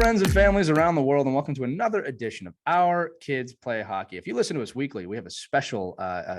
friends and families around the world, and welcome to another edition of Our Kids Play Hockey. If you listen to us weekly, we have a special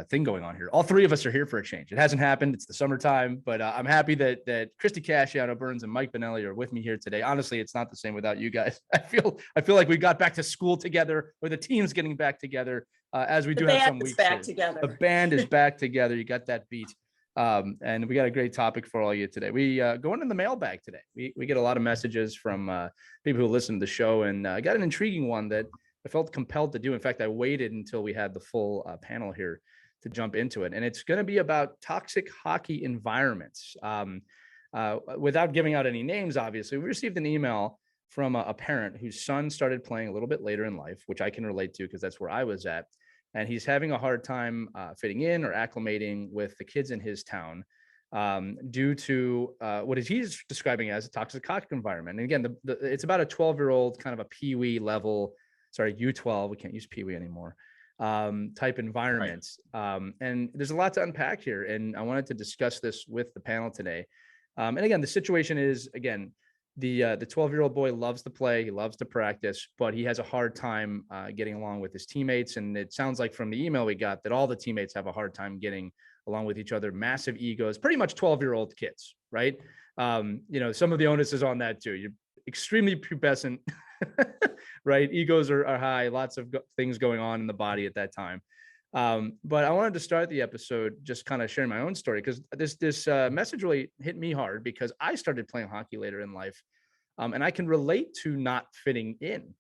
thing going on here. All three of us are here for a change. It hasn't happened. It's the summertime, but I'm happy that Christy Casciano Burns and Mike Benelli are with me here today. Honestly, it's not the same without you guys. I feel like we got back to school together, or the team's getting back together, as we do have some weeks here. The band is back together. You got that beat. And we got a great topic for all of you today. We go into the mailbag today. We get a lot of messages from people who listen to the show, and I got an intriguing one that I felt compelled to do. In fact, I waited until we had the full panel here to jump into it. And it's going to be about toxic hockey environments. Without giving out any names, obviously, we received an email from a parent whose son started playing a little bit later in life, which I can relate to because that's where I was at. And he's having a hard time fitting in or acclimating with the kids in his town due to what he's describing as a toxic hockey environment. And again, it's about a 12-year-old kind of a Pee-wee level, U12, we can't use Pee-wee anymore, type environment. Right. And there's a lot to unpack here. And I wanted to discuss this with the panel today. And again, the situation is, again, the 12-year-old boy loves to play, he loves to practice, but he has a hard time getting along with his teammates. And it sounds like from the email we got that all the teammates have a hard time getting along with each other. Massive egos, pretty much 12-year-old kids, right? Some of the onus is on that too. You're extremely pubescent, right? Egos are high, lots of things going on in the body at that time. But I wanted to start the episode just kind of sharing my own story, because this message really hit me hard because I started playing hockey later in life, and I can relate to not fitting in.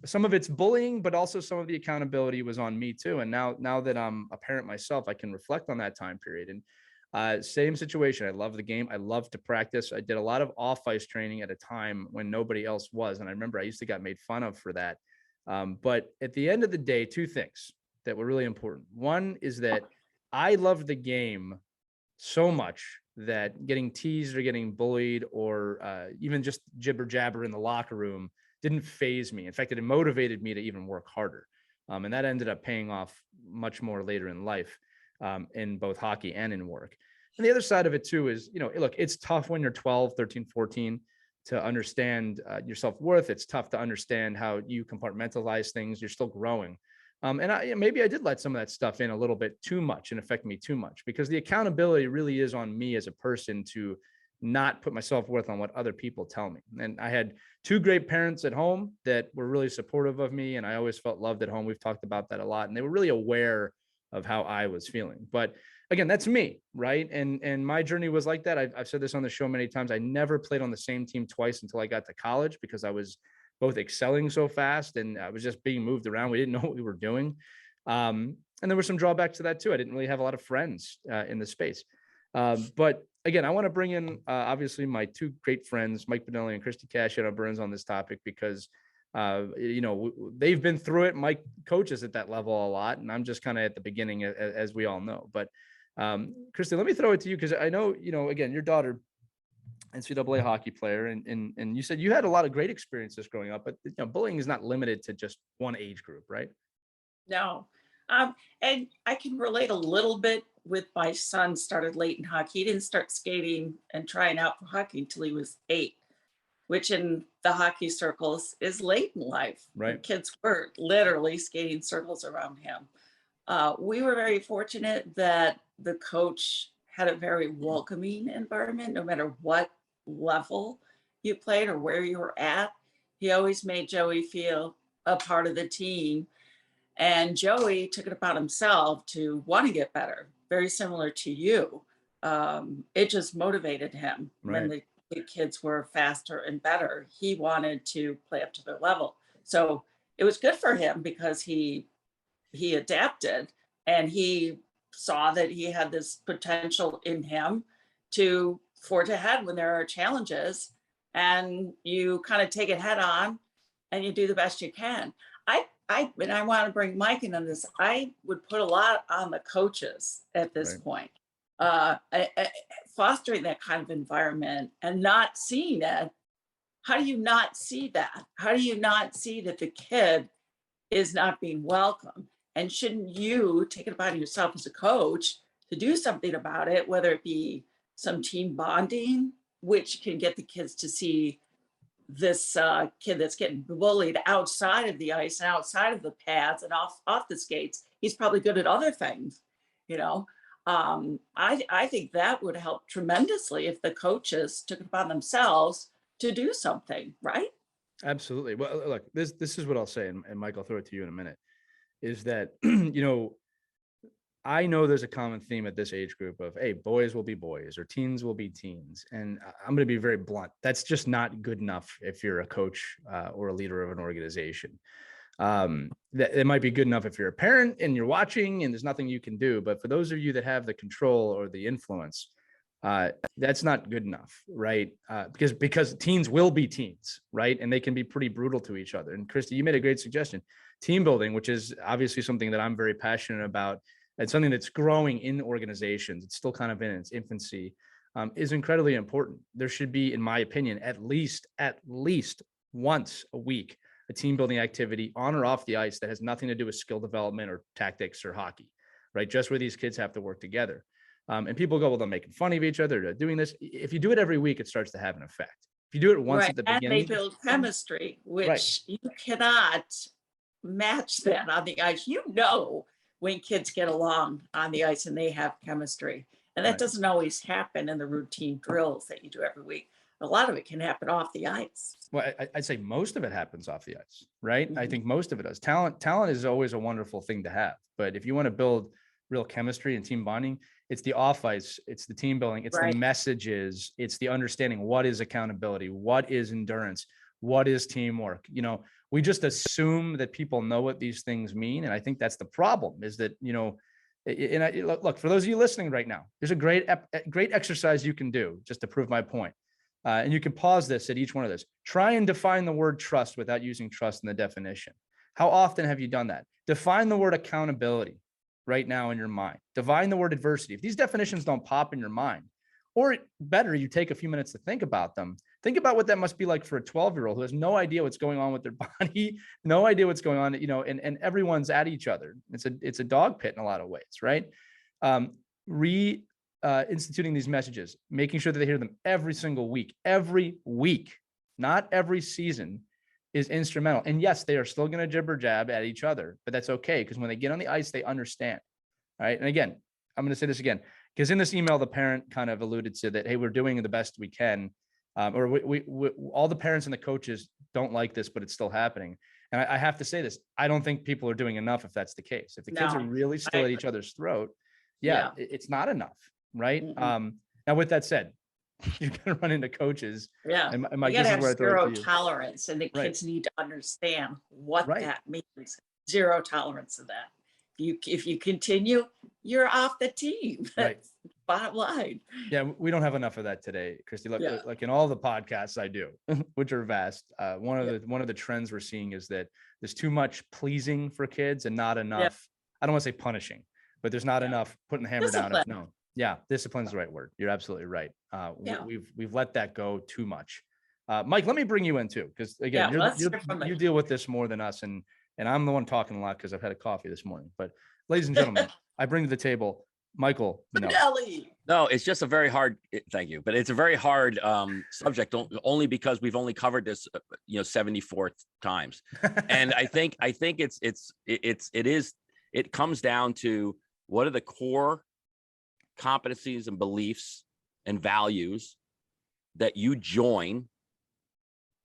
Some of it's bullying, but also some of the accountability was on me too. And now that I'm a parent myself, I can reflect on that time period. And same situation. I love the game. I love to practice. I did a lot of off-ice training at a time when nobody else was, and I remember I used to get made fun of for that. But at the end of the day, two things that were really important. One is that I loved the game so much that getting teased or getting bullied or even just jibber jabber in the locker room didn't faze me. In fact, it motivated me to even work harder. And that ended up paying off much more later in life, in both hockey and in work. And the other side of it too is, look, it's tough when you're 12, 13, 14 to understand your self-worth. It's tough to understand how you compartmentalize things. You're still growing. And maybe I did let some of that stuff in a little bit too much and affect me too much, because the accountability really is on me as a person to not put my self-worth on what other people tell me. And I had two great parents at home that were really supportive of me, and I always felt loved at home. We've talked about that a lot, and they were really aware of how I was feeling. But again, that's me, right? And my journey was like that. I've said this on the show many times. I never played on the same team twice until I got to college, because I was both excelling so fast and I was just being moved around. We didn't know what we were doing. And there were some drawbacks to that too. I didn't really have a lot of friends in the space. But again, I want to bring in obviously my two great friends, Mike Benelli and Christy Casciano Burns, on this topic, because they've been through it. Mike coaches at that level a lot, and I'm just kind of at the beginning, as we all know. But Christy, let me throw it to you, because I know, again, your daughter, NCAA hockey player, and you said you had a lot of great experiences growing up, but bullying is not limited to just one age group, right? No. And I can relate a little bit with my son. Started late in hockey. He didn't start skating and trying out for hockey until he was 8, which in the hockey circles is late in life. Right. Kids were literally skating circles around him. We were very fortunate that the coach had a very welcoming environment, no matter what level you played or where you were at. He always made Joey feel a part of the team. And Joey took it upon himself to want to get better, very similar to you. It just motivated him. Right. When the kids were faster and better, he wanted to play up to their level. So it was good for him, because he adapted, and he saw that he had this potential in him to forge ahead when there are challenges, and you kind of take it head on and you do the best you can. I want to bring Mike in on this. I would put a lot on the coaches at this point, fostering that kind of environment and not seeing it. How do you not see that? How do you not see that the kid is not being welcome? And shouldn't you take it upon yourself as a coach to do something about it, whether it be some team bonding, which can get the kids to see this kid that's getting bullied outside of the ice and outside of the pads and off the skates, he's probably good at other things, you know. I think that would help tremendously if the coaches took it upon themselves to do something, right? Absolutely. Well, look, this is what I'll say, and Mike, I'll throw it to you in a minute, is that, you know, I know there's a common theme at this age group of, hey, boys will be boys or teens will be teens. And I'm going to be very blunt. That's just not good enough if you're a coach or a leader of an organization. That it might be good enough if you're a parent and you're watching and there's nothing you can do. But for those of you that have the control or the influence, that's not good enough, right? Because teens will be teens, right? And they can be pretty brutal to each other. And Christy, you made a great suggestion. Team building, which is obviously something that I'm very passionate about. It's something that's growing in organizations. It's still kind of in its infancy, is incredibly important. There should be, in my opinion, at least once a week, a team building activity on or off the ice that has nothing to do with skill development or tactics or hockey, right? Just where these kids have to work together. And people go, well, they're making fun of each other, they're doing this. If you do it every week, it starts to have an effect. If you do it once at the beginning. And they build chemistry, which you cannot match that on the ice. You know, when kids get along on the ice and they have chemistry. And that doesn't always happen in the routine drills that you do every week. A lot of it can happen off the ice. Well, I'd say most of it happens off the ice, right? Mm-hmm. I think most of it does. Talent is always a wonderful thing to have. But if you want to build real chemistry and team bonding, it's the off ice, it's the team building, it's the messages, it's the understanding what is accountability, what is endurance, what is teamwork. You know, we just assume that people know what these things mean. And I think that's the problem, is that, you know, and look, for those of you listening right now, there's a great exercise you can do just to prove my point. And you can pause this at each one of those. Try and define the word trust without using trust in the definition. How often have you done that? Define the word accountability right now in your mind. Define the word adversity. If these definitions don't pop in your mind, or better, you take a few minutes to think about them. Think about what that must be like for a 12-year-old who has no idea what's going on with their body, no idea what's going on, you know, and everyone's at each other. It's a dog pit in a lot of ways, right? Instituting these messages, making sure that they hear them every week, not every season, is instrumental. And yes, they are still going to jibber jab at each other, but that's okay, because when they get on the ice, they understand. All right. And again, I'm going to say this again, because in this email, the parent kind of alluded to that, hey, we're doing the best we can. Or we all the parents and the coaches don't like this, but it's still happening. And I have to say this, I don't think people are doing enough if that's the case. If the kids are really still at each other's throat, it's not enough. Right. Mm-hmm. Now, with that said, you're going to run into coaches. Yeah. And you got to have zero tolerance, and the kids need to understand what that means. Zero tolerance of that. If you continue, you're off the team. That's bottom line. Yeah. We don't have enough of that today, Christy. Look, like in all the podcasts I do, which are vast. One of the trends we're seeing is that there's too much pleasing for kids and not enough. I don't want to say punishing, but there's not enough putting the hammer down. Yeah, discipline's the right word. You're absolutely right. We've let that go too much. Mike, let me bring you in too, because again, you deal with this more than us, and I'm the one talking a lot because I've had a coffee this morning. But ladies and gentlemen, I bring to the table Michael Manelli. No, it's just a very hard. Thank you, but it's a very hard subject. Only because we've only covered this, 74 times, and I think it comes down to what are the core competencies and beliefs and values that you join,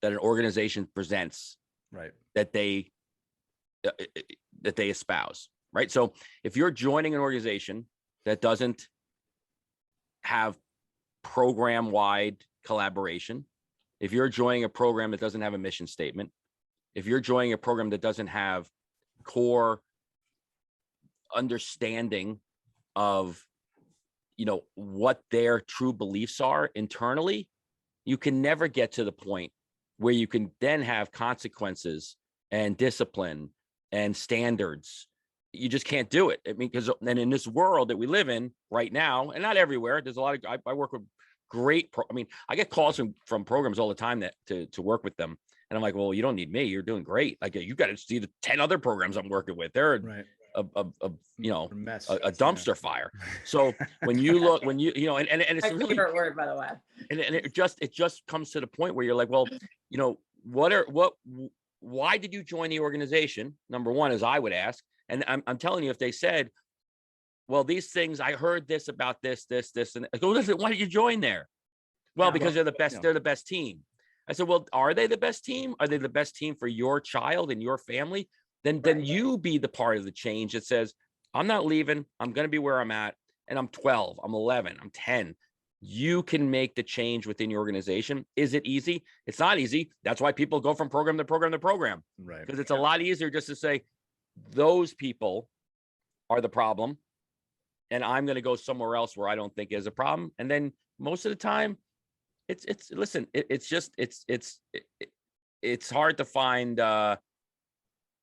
that an organization presents, right, that they espouse, right? So if you're joining an organization that doesn't have program-wide collaboration, if you're joining a program that doesn't have a mission statement, if you're joining a program that doesn't have core understanding of what their true beliefs are internally, you can never get to the point where you can then have consequences and discipline and standards. You just can't do it. I mean, because then in this world that we live in right now, and not everywhere, there's a lot of, I work with great, I get calls from programs all the time to work with them. And I'm like, well, you don't need me. You're doing great. Like, you got to see the 10 other programs I'm working with. They're you know, Mess. a dumpster fire. So when you look, and it's My really, favorite word, by the way. and it just comes to the point where you're like, well, you know, why did you join the organization? Number one, as I would ask, and I'm telling you, if they said, well, these things, I heard this about this, and I go, listen, why did you join there? Well, Yeah. because they're the best, Yeah. they're the best team. I said, well, are they the best team? Are they the best team for your child and your family? Then Right. you be the part of the change that says, I'm not leaving. I'm going to be where I'm at. And I'm 12, I'm 11, I'm 10. You can make the change within your organization. Is it easy? It's not easy. That's why people go from program to program to program, Right. because it's a lot easier just to say, those people are the problem, and I'm going to go somewhere else where I don't think is a problem. And then most of the time, it's hard to find,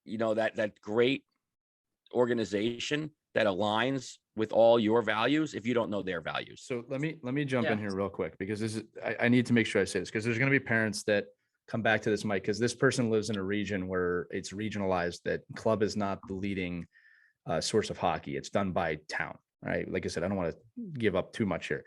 you know, that great organization that aligns with all your values if you don't know their values. So let me jump in Yeah. here real quick, because this is, I need to make sure I say this, because there's going to be parents that come back to this, Mike, because this person lives in a region where it's regionalized, that club is not the leading source of hockey. It's done by town, right? Like I said, I don't want to give up too much here.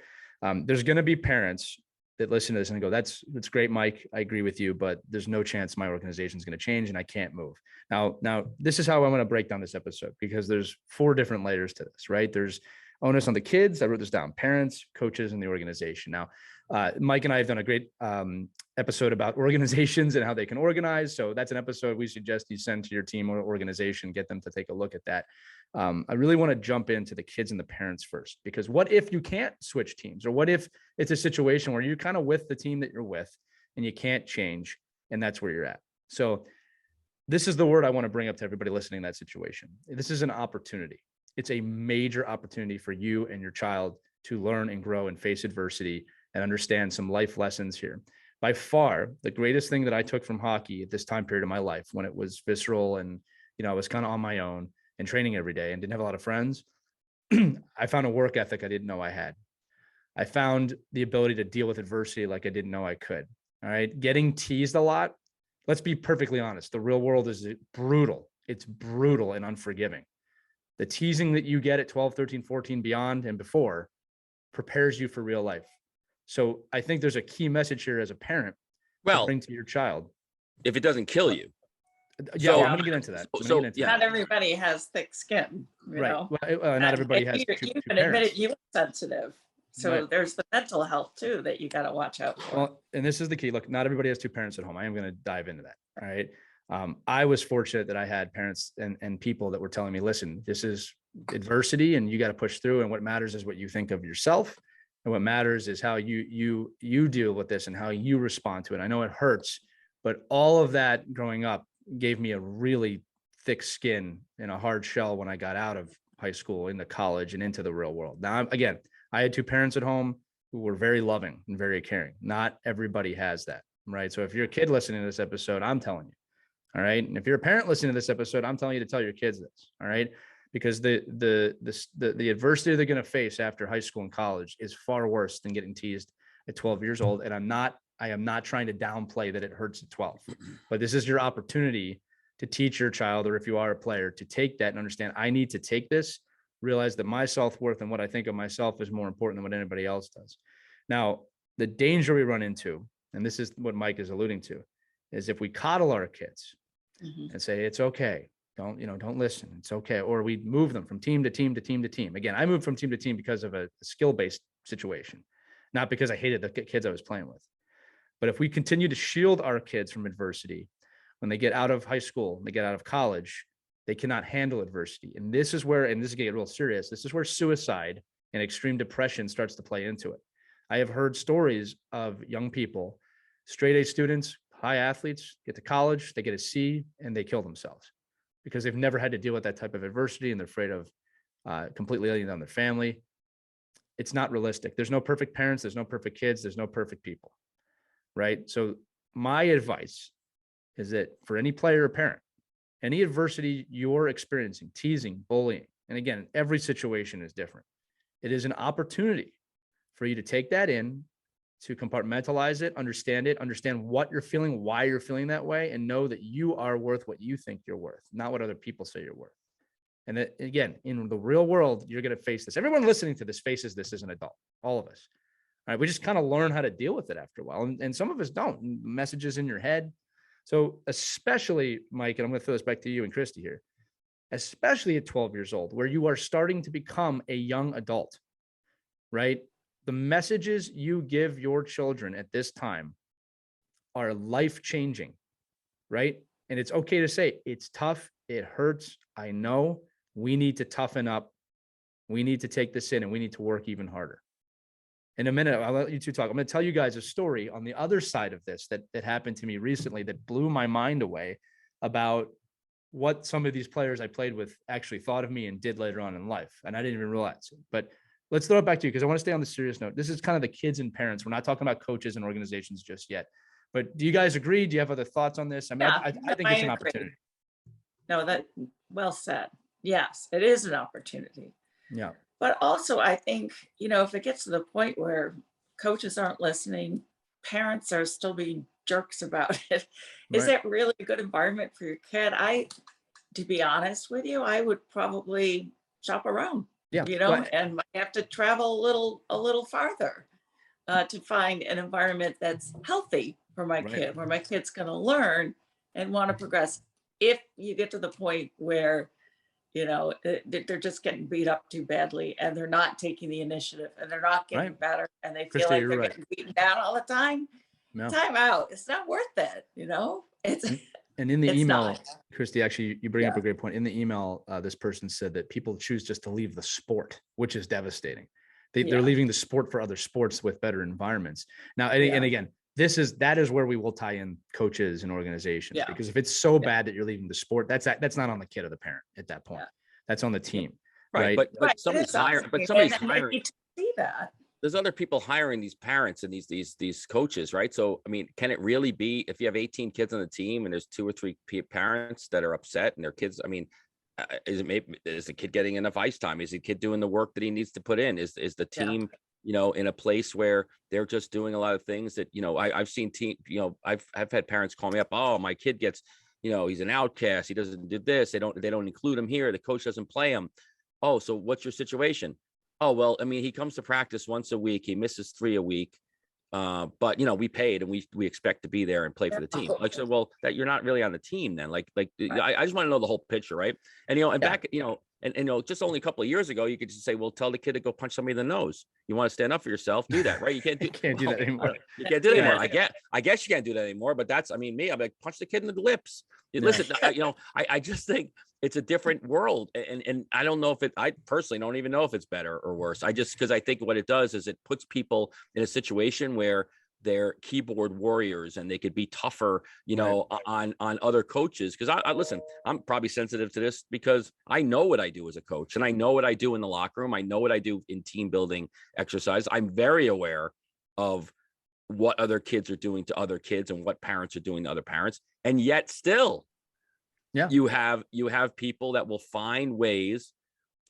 There's going to be parents that listen to this and go, that's great, Mike. I agree with you, but there's no chance my organization is going to change and I can't move. Now, this is how I'm going to break down this episode, because there's 4 different layers to this, right? There's onus on the kids. I wrote this down: parents, coaches, and the organization. Now, Mike and I have done a great episode about organizations and how they can organize. So that's an episode we suggest you send to your team or organization, get them to take a look at that. I really want to jump into the kids and the parents first, because what if you can't switch teams, or what if it's a situation where you're kind of with the team that you're with and you can't change, and that's where you're at. So this is the word I want to bring up to everybody listening in that situation. This is an opportunity. It's a major opportunity for you and your child to learn and grow and face adversity and understand some life lessons here. By far, the greatest thing that I took from hockey at this time period of my life, when it was visceral and, you know, I was kind of on my own and training every day and didn't have a lot of friends, I found a work ethic I didn't know I had. I found the ability to deal with adversity like I didn't know I could. All right. Getting teased a lot. Let's be perfectly honest. The real world is brutal. It's brutal and unforgiving. The teasing that you get at 12, 13, 14, beyond and before prepares you for real life. So I think there's a key message here as a parent to Well, bring to your child. if it doesn't kill you. Yeah, So- I'm going to get into that. I'm gonna so, get into yeah. Not everybody has thick skin, you Right. know? Well, not everybody has You two even parents. admitted you were sensitive. So Right. there's the mental health too that you got to watch out for. Well, and this is the key. Look, not everybody has 2 parents at home. I am going to dive into that. All right. I was fortunate that I had parents and people that were telling me, listen, this is adversity and you got to push through. And what matters is what you think of yourself. And what matters is how you deal with this and how you respond to it. I know it hurts, but all of that growing up gave me a really thick skin and a hard shell when I got out of high school, into college, and into the real world. Now, again, I had 2 parents at home who were very loving and very caring. Not everybody has that, right? So if you're a kid listening to this episode, I'm telling you, all right. And if you're a parent listening to this episode, I'm telling you to tell your kids this, all right? Because the adversity they're going to face after high school and college is far worse than getting teased at 12 years old. And I am not trying to downplay that it hurts at 12, but this is your opportunity to teach your child, or if you are a player, to take that and understand, I need to take this, realize that my self-worth and what I think of myself is more important than what anybody else does. Now, the danger we run into, and this is what Mike is alluding to, is if we coddle our kids Mhm. and say, it's okay, don't listen, it's okay. Or we move them from team to team to team to team. Again, I moved from team to team because of a skill-based situation, not because I hated the kids I was playing with. But if we continue to shield our kids from adversity, when they get out of high school, they get out of college, they cannot handle adversity. And this is where, and this is getting real serious, this is where suicide and extreme depression starts to play into it. I have heard stories of young people, straight A students, high athletes, get to college, they get a C, and they kill themselves because they've never had to deal with that type of adversity, and they're afraid of completely alienating their family. It's not realistic. There's no perfect parents, there's no perfect kids, there's no perfect people, right? So my advice is that for any player or parent, any adversity you're experiencing, teasing, bullying, and again, every situation is different. It is an opportunity for you to take that in, to compartmentalize it, understand what you're feeling, why you're feeling that way, and know that you are worth what you think you're worth, not what other people say you're worth. And that, again, in the real world, you're going to face this. Everyone listening to this faces this as an adult, all of us. All right. We just kind of learn how to deal with it after a while. And some of us don't. Messages in your head. So especially, Mike, and I'm going to throw this back to you and Christy here, especially at 12 years old, where you are starting to become a young adult, right? The messages you give your children at this time are life-changing, right? And it's okay to say it's tough. It hurts. I know. We need to toughen up. We need to take this in and we need to work even harder. In a minute, I'll let you two talk. I'm going to tell you guys a story on the other side of this that happened to me recently that blew my mind away about what some of these players I played with actually thought of me and did later on in life. And I didn't even realize it. But let's throw it back to you because I want to stay on the serious note. This is kind of the kids and parents. We're not talking about coaches and organizations just yet. But do you guys agree? Do you have other thoughts on this? I mean, Yeah, I think it's an agree. opportunity. No, that well said. Yes, it is an opportunity. Yeah. But also, I think, if it gets to the point where coaches aren't listening, parents are still being jerks about it. Is Right. that really a good environment for your kid? To be honest with you, I would probably shop around, Yeah. Well, and might have to travel a little farther to find an environment that's healthy for my Right. kid, where my kid's going to learn and want to progress. If you get to the point where they're just getting beat up too badly and they're not taking the initiative and they're not getting Right. better and they feel Christy, like you're they're right. getting beaten down all the time, No. time out. It's not worth it. It's And in the it's email, not. Christy, actually, you bring up Yeah. a great point. In the email, this person said that people choose just to leave the sport, which is devastating. They're Yeah. leaving the sport for other sports with better environments. Now, and, Yeah. and again, that is where we will tie in coaches and organizations, Yeah. because if it's so bad that you're leaving the sport, that's not on the kid or the parent at that point. Yeah. That's on the team. Right. Right. But Right, somebody's it is awesome. hiring, but And somebody's they hiring. need to see that. There's other people hiring these parents and these coaches, right? So, I mean, can it really be if you have 18 kids on the team and there's 2 or 3 parents that are upset and their kids, I mean, is the kid getting enough ice time? Is the kid doing the work that he needs to put in? Is the Yeah. team, in a place where they're just doing a lot of things that, I've seen I've had parents call me up. Oh, my kid gets, he's an outcast. He doesn't do this. They don't include him here. The coach doesn't play him. Oh, so what's your situation? Oh, well, I mean, he comes to practice once a week. He misses 3 a week. But we paid and we expect to be there and play for the team. Like, so, well, that you're not really on the team then. Like, Right. I just want to know the whole picture, right? And and Yeah. back, and just only a couple of years ago, you could just say, well, tell the kid to go punch somebody in the nose. You want to stand up for yourself, do that, right? You can't do, You can't do that anymore. You can't do that anymore. Yeah. I guess you can't do that anymore. But that's, I mean, me, I'm like, punch the kid in the lips. Yeah. Listen, I just think it's a different world, and I don't know if I personally don't even know if it's better or worse. Because I think what it does is it puts people in a situation where they're keyboard warriors and they could be tougher, on other coaches. Because I listen, I'm probably sensitive to this because I know what I do as a coach and I know what I do in the locker room. I know what I do in team building exercise. I'm very aware of what other kids are doing to other kids and what parents are doing to other parents. And yet still, Yeah. you have people that will find ways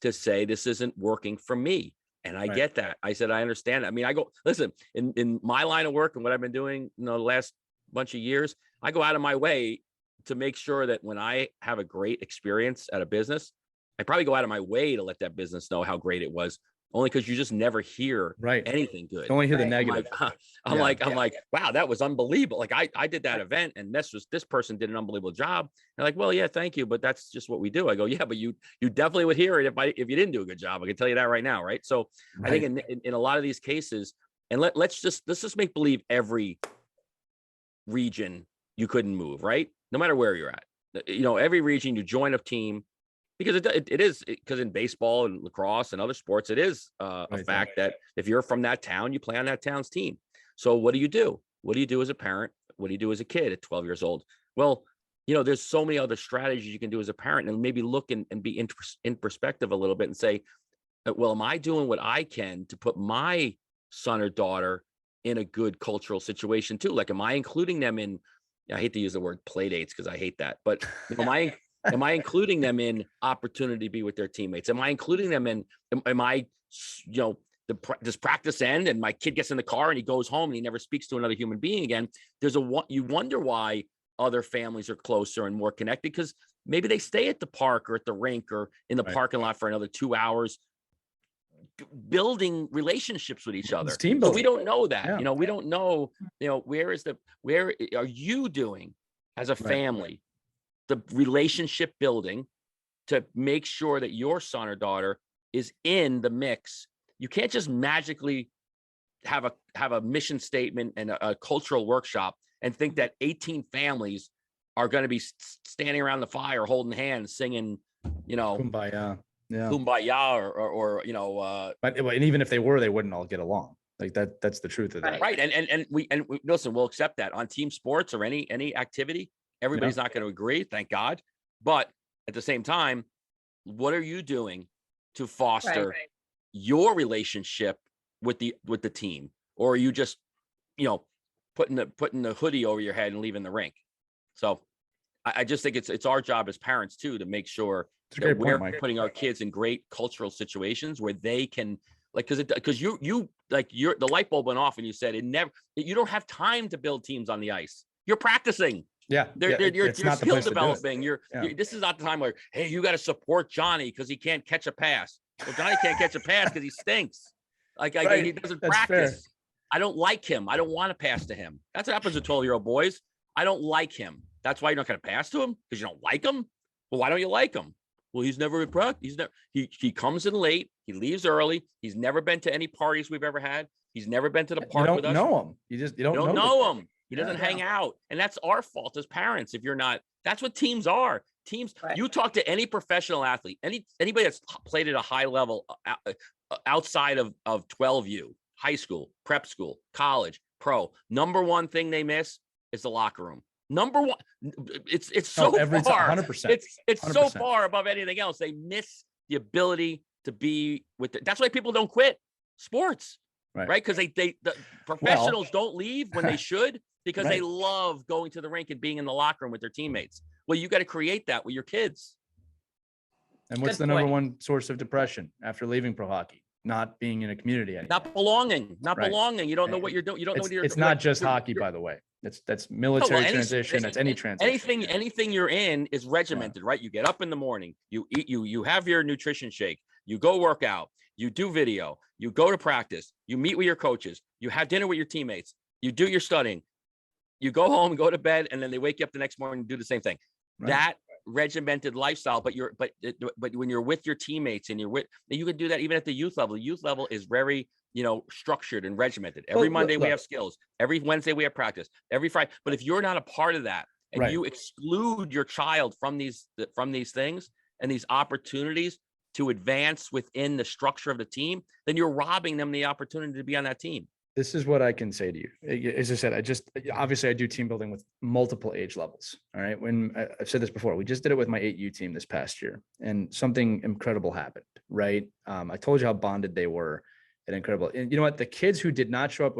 to say this isn't working for me. And I Right. get that. I said, I understand. I mean, I go, listen, in my line of work and what I've been doing, the last bunch of years, I go out of my way to make sure that when I have a great experience at a business, I probably go out of my way to let that business know how great it was, only because you just never hear Right. anything good. Only hear the Right. negative. I'm Yeah. like, wow, that was unbelievable. Like I did that event and this person did an unbelievable job. They're like, well, yeah, thank you. But that's just what we do. I go, yeah, but you definitely would hear it if you didn't do a good job. I can tell you that right now. Right. So I think in a lot of these cases, and let's just make believe every region you couldn't move, right? No matter where you're at, every region you join a team, because it is, because in baseball and lacrosse and other sports, it is a Right. fact that if you're from that town, you play on that town's team. So what do you do? What do you do as a parent? What do you do as a kid at 12 years old? Well, there's so many other strategies you can do as a parent, and maybe look and be in perspective a little bit and say, well, am I doing what I can to put my son or daughter in a good cultural situation too? Like, am I including them in, I hate to use the word play dates because I hate that, but am I including them in opportunity to be with their teammates? Am I including them in, am I, does practice end and my kid gets in the car and he goes home and he never speaks to another human being again? You wonder why other families are closer and more connected, because maybe they stay at the park or at the rink or in the Right. parking lot for another 2 hours, building relationships with each other. It's team So we building. don't know that, Yeah. we don't know, where are you doing as a Right. family, the relationship building to make sure that your son or daughter is in the mix. You can't just magically have a mission statement and a cultural workshop and think that 18 families are going to be standing around the fire holding hands singing, Kumbaya. Yeah. kumbaya But and even if they were, they wouldn't all get along. Like that's the truth of that. Right. right. And we listen, we'll accept that on team sports or any activity. Everybody's not going to agree, thank God. But at the same time, what are you doing to foster Right. your relationship with the team? Or are you just, putting the hoodie over your head and leaving the rink? So I just think it's our job as parents too, to make sure It's a that great we're point, Mike. putting our kids in great cultural situations where they can, like, because you the light bulb went off and you said you don't have time to build teams on the ice. You're practicing. Yeah. You're it's not the skill place to do it. developing. Yeah. This is not the time where, hey, you got to support Johnny because he can't catch a pass. Well, Johnny can't catch a pass because he stinks. Right. He doesn't That's fair. practice. I don't like him. I don't want to pass to him. That's what happens to 12-year-old boys. I don't like him. That's why you're not going to pass to him, because you don't like him. Well, why don't you like him? Well, he's never in practice. He comes in late. He leaves early. He's never been to any parties we've ever had. He's never been to the You park with don't us. know him. You don't You don't know know the kid. him. He doesn't Yeah. hang out. And that's our fault as parents. If you're not, that's what teams are. Teams, Right. you talk to any professional athlete, anybody that's played at a high level outside of 12U, high school, prep school, college, pro, number one thing they miss is the locker room. Number one, it's so every far. time, 100%. It's so 100%. far above anything else. They miss the ability to be with that's why people don't quit sports. Right. Because the professionals don't leave when they should, because they Right. love going to the rink and being in the locker room with their teammates. Well, you got to create that with your kids. And what's Good the number point. one source of depression after leaving pro hockey? Not being in a community anymore. Not belonging. Right. belonging. You don't know what you're doing. You don't know what you're. It's not just you're- hockey, by the way. That's military any- transition. That's any transition. Anything you're in is regimented, right? You get up in the morning, you eat, you have your nutrition shake, you go work out, you do video, you go to practice, you meet with your coaches, you have dinner with your teammates, you do your studying, you go home, go to bed, and then they wake you up the next morning and do the same thing. Right. That regimented lifestyle, but when you're with your teammates and you can do that even at the youth level. The youth level is very, structured and regimented. Every Well, Monday we look. have skills. Every Wednesday we have practice. Every Friday. But if you're not a part of that and Right. you exclude your child from these things and these opportunities to advance within the structure of the team, then you're robbing them the opportunity to be on that team. This is what I can say to you. As I said, obviously I do team building with multiple age levels. All right. I've said this before, we just did it with my 8U team this past year, and something incredible happened. Right. I told you how bonded they were, and incredible. And you know what? The kids who did not show up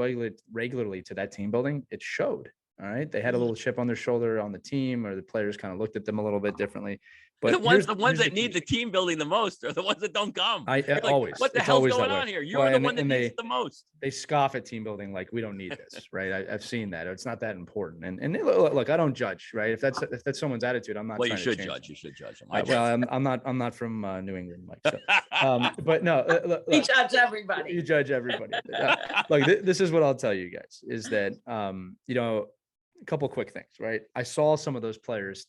regularly to that team building, it showed. All right. They had a little chip on their shoulder on the team, or the players kind of looked at them a little bit differently. But the ones here's that need the key. team building the most are the ones that don't come. I You're like, always. what the it's hell's always going that way. on here? You're Well, the and- one that and needs they- it the most. They scoff at team building like we don't need this, right? I've seen that. It's not that important. And look, I don't judge, right? If that's someone's attitude, I'm not. Well, you trying to should change judge. them. You should judge them. Well, I'm not from New England, Mike. So, but no, We judge everybody. you judge everybody. Look, this is what I'll tell you guys is that a couple quick things, right? I saw some of those players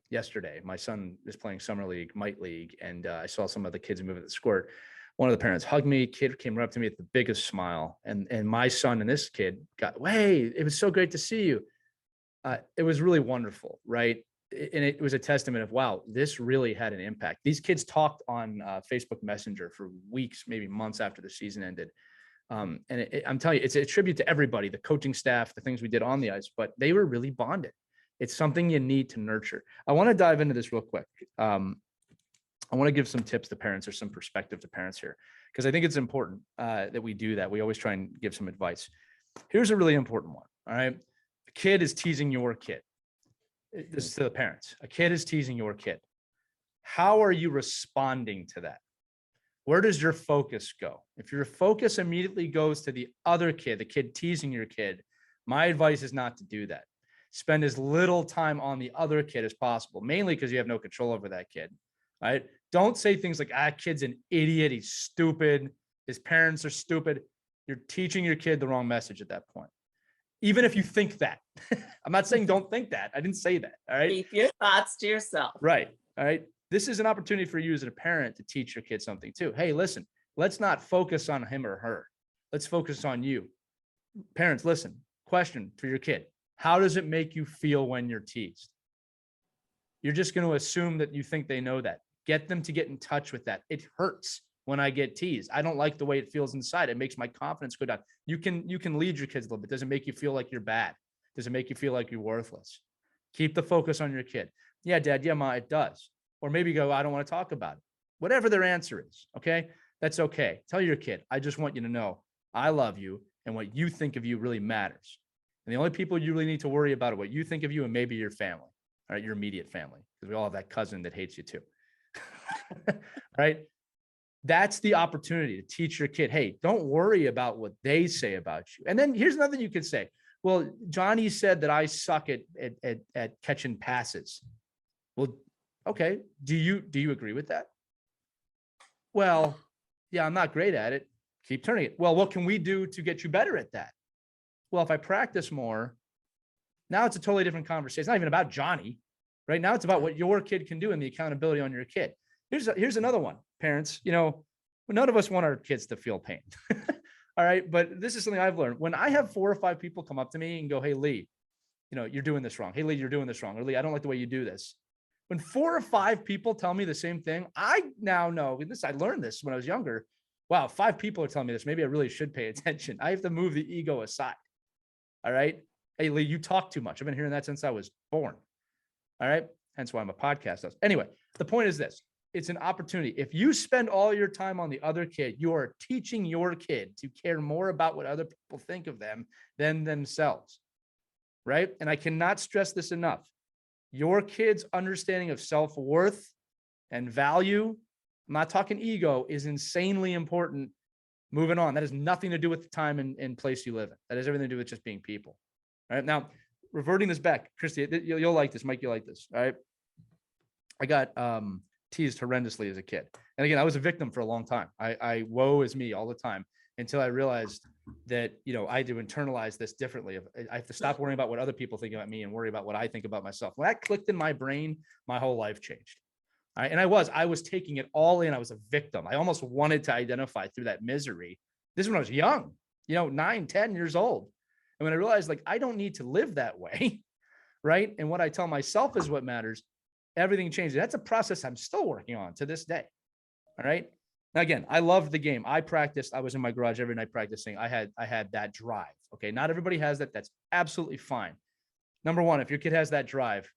yesterday. My son is playing summer league, Mite League, and I saw some of the kids move at the squirt. One of the parents hugged me. Kid came right up to me with the biggest smile, and my son and this kid got, "Hey, it was so great to see you." It was really wonderful, right? And it was a testament of, wow, this really had an impact. These kids talked on Facebook Messenger for weeks, maybe months after the season ended. And I'm telling you, it's a tribute to everybody, the coaching staff, the things we did on the ice, but they were really bonded. It's something you need to nurture. I want to dive into this real quick. I want to give some tips to parents or some perspective to parents here, because I think it's important that we do that. We always try and give some advice. Here's a really important one. All right. A kid is teasing your kid. This is to the parents. A kid is teasing your kid. How are you responding to that? Where does your focus go? If your focus immediately goes to the other kid, the kid teasing your kid, my advice is not to do that. spend as little time on the other kid as possible, mainly because you have no control over that kid, right? Don't say things like, kid's an idiot, he's stupid, his parents are stupid. You're teaching your kid the wrong message at that point. Even if you think that. I'm not saying don't think that. I didn't say that. All right. Keep your thoughts to yourself. Right. All right. This is an opportunity for you as a parent to teach your kid something too. Hey, listen, let's not focus on him or her. Let's focus on you. Parents, listen, question for your kid. How does it make you feel when you're teased? You're just going to assume that you think they know that. Get them to get in touch with that. It hurts when I get teased. I don't like the way it feels inside. It makes my confidence go down. You can lead your kids a little bit. Does it make you feel like you're bad? Does it make you feel like you're worthless? Keep the focus on your kid. Yeah, Dad. Yeah, Ma, it does. Or maybe go, I don't want to talk about it. Whatever their answer is. Okay. That's okay. Tell your kid, I just want you to know I love you and what you think of you really matters. And the only people you really need to worry about are what you think of you and maybe your family, all right? Your immediate family, because we all have that cousin that hates you too. Right? That's the opportunity to teach your kid, hey, don't worry about what they say about you. And then here's another thing you could say. Well, Johnny said that I suck at catching passes. Well, okay. Do you agree with that? Well, yeah, I'm not great at it. Keep turning it. Well, what can we do to get you better at that? Well, if I practice more, now it's a totally different conversation. It's not even about Johnny, right? Now it's about what your kid can do and the accountability on your kid. Here's another one. Parents, none of us want our kids to feel pain. All right. But this is something I've learned. When I have 4 or 5 people come up to me and go, hey, Lee, you're doing this wrong. Hey, Lee, you're doing this wrong. Or Lee, I don't like the way you do this. When 4 or 5 people tell me the same thing, I now know this. I learned this when I was younger. Wow, 5 people are telling me this. Maybe I really should pay attention. I have to move the ego aside. All right. Hey, Lee, you talk too much. I've been hearing that since I was born. All right. Hence why I'm a podcast host. Anyway, the point is this. It's an opportunity. If you spend all your time on the other kid, you are teaching your kid to care more about what other people think of them than themselves. Right. And I cannot stress this enough. Your kid's understanding of self-worth and value, I'm not talking ego, is insanely important. Moving on. That has nothing to do with the time and place you live in. That has everything to do with just being people. All right. Now, reverting this back, Christy, you'll like this. Mike, you'll like this. All right. I got teased horrendously as a kid. And again, I was a victim for a long time. I woe is me all the time until I realized that, I had to internalize this differently. I have to stop worrying about what other people think about me and worry about what I think about myself. When that clicked in my brain, my whole life changed. All right. And I was taking it all in. I was a victim. I almost wanted to identify through that misery. This is when I was young, 9, 10 years old. And when I realized I don't need to live that way. Right. And what I tell myself is what matters. Everything changes. That's a process I'm still working on to this day. All right. Now, again, I loved the game. I practiced. I was in my garage every night practicing. I had that drive. Okay. Not everybody has that. That's absolutely fine. Number one, if your kid has that drive,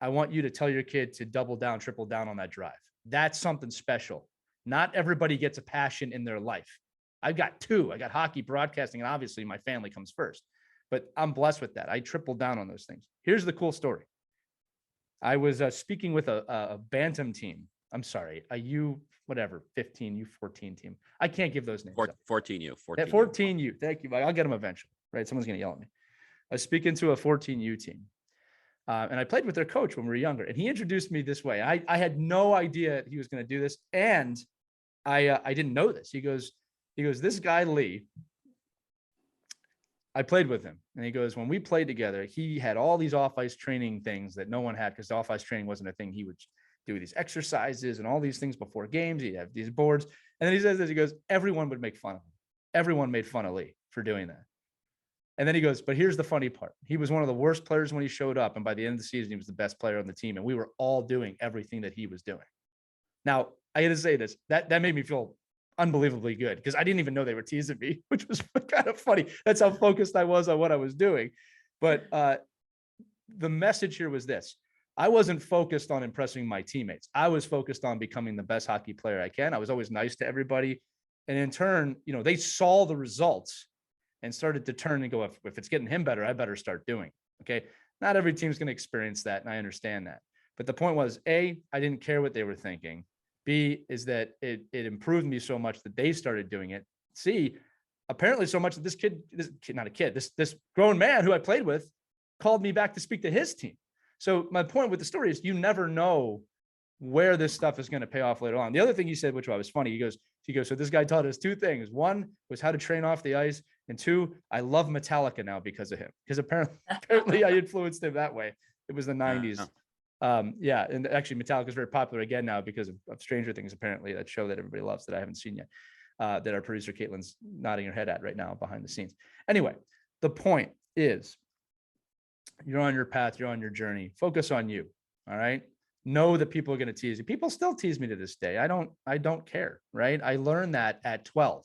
I want you to tell your kid to double down, triple down on that drive. That's something special. Not everybody gets a passion in their life. I've got 2. I got hockey, broadcasting, and obviously my family comes first. But I'm blessed with that. I tripled down on those things. Here's the cool story. I was speaking with a Bantam team. I'm sorry, a U15, U14 team. I can't give those names. 14U. 14U. Thank you. I'll get them eventually. Right? Someone's going to yell at me. I was speaking to a 14U team. And I played with their coach when we were younger. And he introduced me this way. I had no idea he was going to do this. And I didn't know this. He goes, this guy, Lee, I played with him. And he goes, when we played together, he had all these off-ice training things that no one had because the off-ice training wasn't a thing. He would do these exercises and all these things before games. He'd have these boards. And then he says this, he goes, everyone would make fun of him. Everyone made fun of Lee for doing that. And then he goes, but here's the funny part. He was one of the worst players when he showed up. And by the end of the season, he was the best player on the team. And we were all doing everything that he was doing. Now, I got to say this, that made me feel unbelievably good because I didn't even know they were teasing me, which was kind of funny. That's how focused I was on what I was doing. But the message here was this. I wasn't focused on impressing my teammates. I was focused on becoming the best hockey player I can. I was always nice to everybody. And in turn, they saw the results and started to turn and go, if it's getting him better, I better start doing. Okay. Not every team's going to experience that. And I understand that. But the point was, A, I didn't care what they were thinking. B, is that it improved me so much that they started doing it. C, apparently so much that this grown man who I played with called me back to speak to his team. So my point with the story is you never know where this stuff is going to pay off later on. The other thing he said, which was funny, he goes, so this guy taught us two things. One was how to train off the ice. And two, I love Metallica now because of him, because apparently I influenced him that way. It was the 90s. Yeah. And actually Metallica is very popular again now because of Stranger Things, apparently, that show that everybody loves that I haven't seen yet, that our producer Caitlin's nodding her head at right now behind the scenes. Anyway, the point is you're on your path, you're on your journey, focus on you. All right. Know that people are going to tease you. People still tease me to this day. I don't care. Right. I learned that at 12,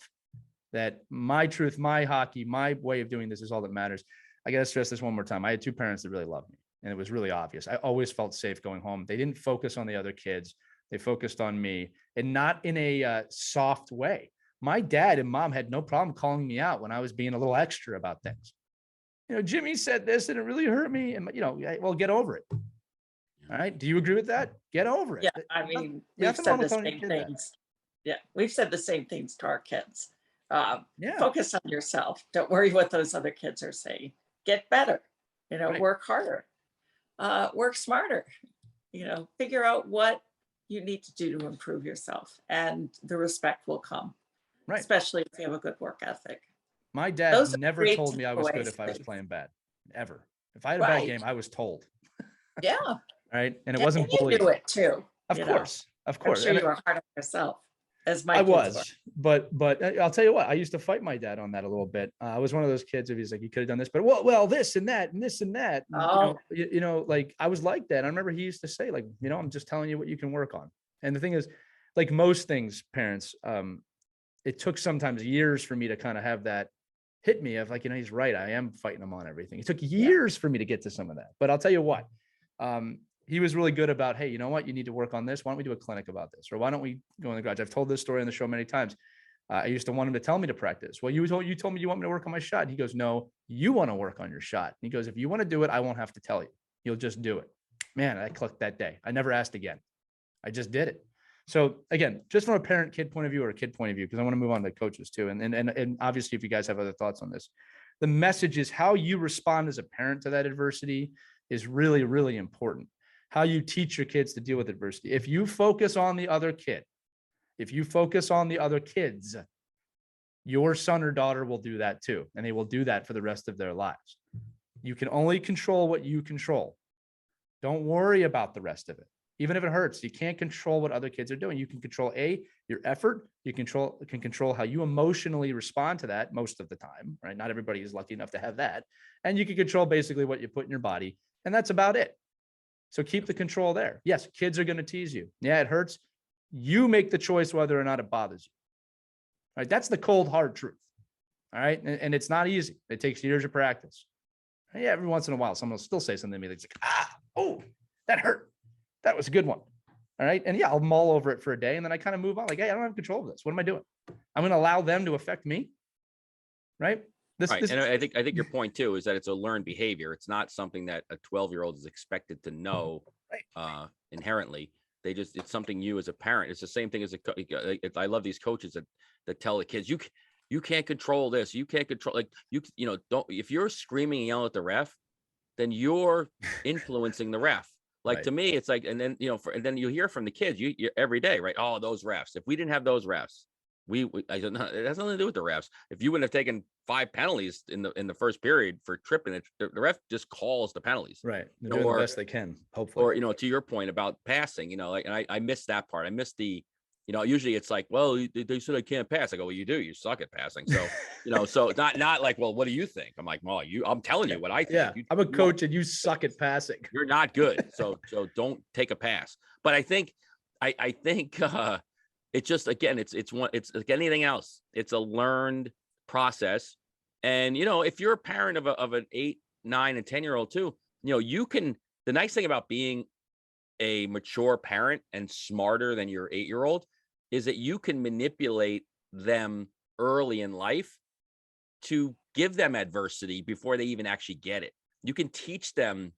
that my truth, my hockey, my way of doing this is all that matters. I got to stress this one more time. I had two parents that really loved me, and it was really obvious. I always felt safe going home. They didn't focus on the other kids. They focused on me, and not in a soft way. My dad and mom had no problem calling me out when I was being a little extra about things. Jimmy said this and it really hurt me. And, well, get over it. All right. Do you agree with that? Get over it. Yeah. I mean, we've said the same things. Yeah. We've said the same things to our kids. Focus on yourself. Don't worry what those other kids are saying. Get better, right. Work harder, work smarter, figure out what you need to do to improve yourself, and the respect will come, right? Especially if you have a good work ethic. My dad never told me I was good if I was playing bad, ever. If I had a bad game, I was told. Yeah. Right. And it wasn't bullying. You do it too. Of course. I'm sure you were hard on yourself, as my I kids was, were. but I'll tell you what, I used to fight my dad on that a little bit. I was one of those kids, if he's like, you could have done this, but well, this and that, and this and that. And, like I was like that. I remember he used to say, like, I'm just telling you what you can work on. And the thing is, like most things, parents, it took sometimes years for me to kind of have that hit me of like, he's right. I am fighting him on everything. It took years for me to get to some of that, but I'll tell you what, he was really good about, hey, you know what? You need to work on this. Why don't we do a clinic about this? Or why don't we go in the garage? I've told this story on the show many times. I used to want him to tell me to practice. Well, you told me you want me to work on my shot. And he goes, no, you want to work on your shot. And he goes, if you want to do it, I won't have to tell you. You'll just do it. Man, I clicked that day. I never asked again. I just did it. So again, just from a parent-kid point of view or a kid point of view, because I want to move on to coaches too. And obviously, if you guys have other thoughts on this, the message is how you respond as a parent to that adversity is really, really important. How you teach your kids to deal with adversity. If you focus on the other kid, if you focus on the other kids, your son or daughter will do that too. And they will do that for the rest of their lives. You can only control what you control. Don't worry about the rest of it. Even if it hurts, you can't control what other kids are doing. You can control your effort. You can control how you emotionally respond to that most of the time, right? Not everybody is lucky enough to have that. And you can control basically what you put in your body. And that's about it. So keep the control there. Yes, kids are going to tease you. Yeah, it hurts. You make the choice whether or not it bothers you. All right, that's the cold, hard truth. All right, and it's not easy. It takes years of practice. Yeah, every once in a while, someone will still say something to me that's like, oh, that hurt. That was a good one. All right, and yeah, I'll mull over it for a day, and then I kind of move on. Like, hey, I don't have control of this. What am I doing? I'm going to allow them to affect me, right? And I think your point too is that it's a learned behavior. It's not something that a 12-year-old is expected to know inherently. It's something you as a parent. It's the same thing as I love these coaches that tell the kids, you can't control this. You can't control, don't, if you're screaming and yelling at the ref, then you're influencing the ref. Like to me, it's like, and then, and then you hear from the kids you every day, right? Oh, those refs. If we didn't have those refs, I don't know. It has nothing to do with the refs. If you wouldn't have taken 5 penalties in the first period for tripping it, the ref just calls the penalties. Right. They're doing the best they can, hopefully. Or, to your point about passing, and I missed that part. I missed the, usually it's like, well, they said I can't pass. I go, well, you do. You suck at passing. So, so it's not like, well, what do you think? I'm like, well, I'm telling you what I think. Yeah, I'm a coach and you suck at passing. You're not good. So don't take a pass. But I think, it's just, again, it's like anything else. It's a learned process. And, if you're a parent of an 8, 9, and 10-year-old too, you can, the nice thing about being a mature parent and smarter than your 8-year-old is that you can manipulate them early in life to give them adversity before they even actually get it. You can teach them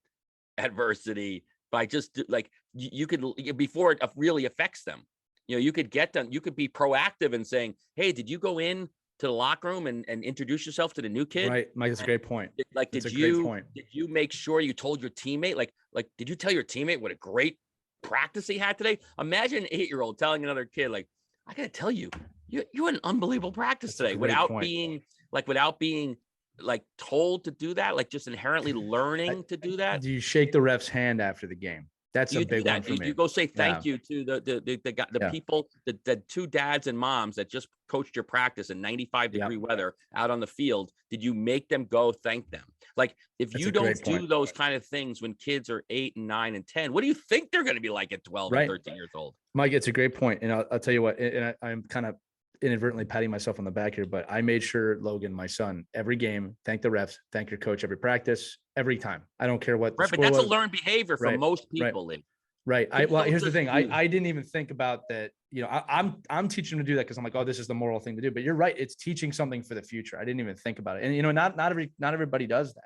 adversity by just like, you could, before it really affects them. You could get them, you could be proactive in saying, hey, did you go in to the locker room and introduce yourself to the new kid? Right, Mike, that's a great point. Like, That's did a great you point. make sure you told your teammate? Like, did you tell your teammate what a great practice he had today? Imagine an 8-year-old telling another kid, like, I gotta tell you, you had an unbelievable practice That's a today, great without point. being like told to do that, like just inherently learning to do that. Do you shake the ref's hand after the game? That's Do a you do big one that? for me. You go say thank Yeah. you to the Yeah. people, the two dads and moms that just coached your practice in 95-degree weather out on the field. Did you make them go thank them? Like, if That's you a don't great do point. those kind of things when kids are 8 and 9 and 10, what do you think they're going to be like at 12 Right. and 13 years old? Mike, it's a great point. And I'll tell you what, and I'm kind of inadvertently patting myself on the back here, but I made sure Logan, my son, every game, thank the refs, thank your coach, every practice, every time. I don't care what the Right, but score that's a was. learned behavior from Right, most right. people. Lee. Right. Kids Well, don't here's the just thing. do- I didn't even think about that. You know, I'm teaching them to do that because I'm like, oh, this is the moral thing to do. But you're right. It's teaching something for the future. I didn't even think about it. And you know, not everybody does that.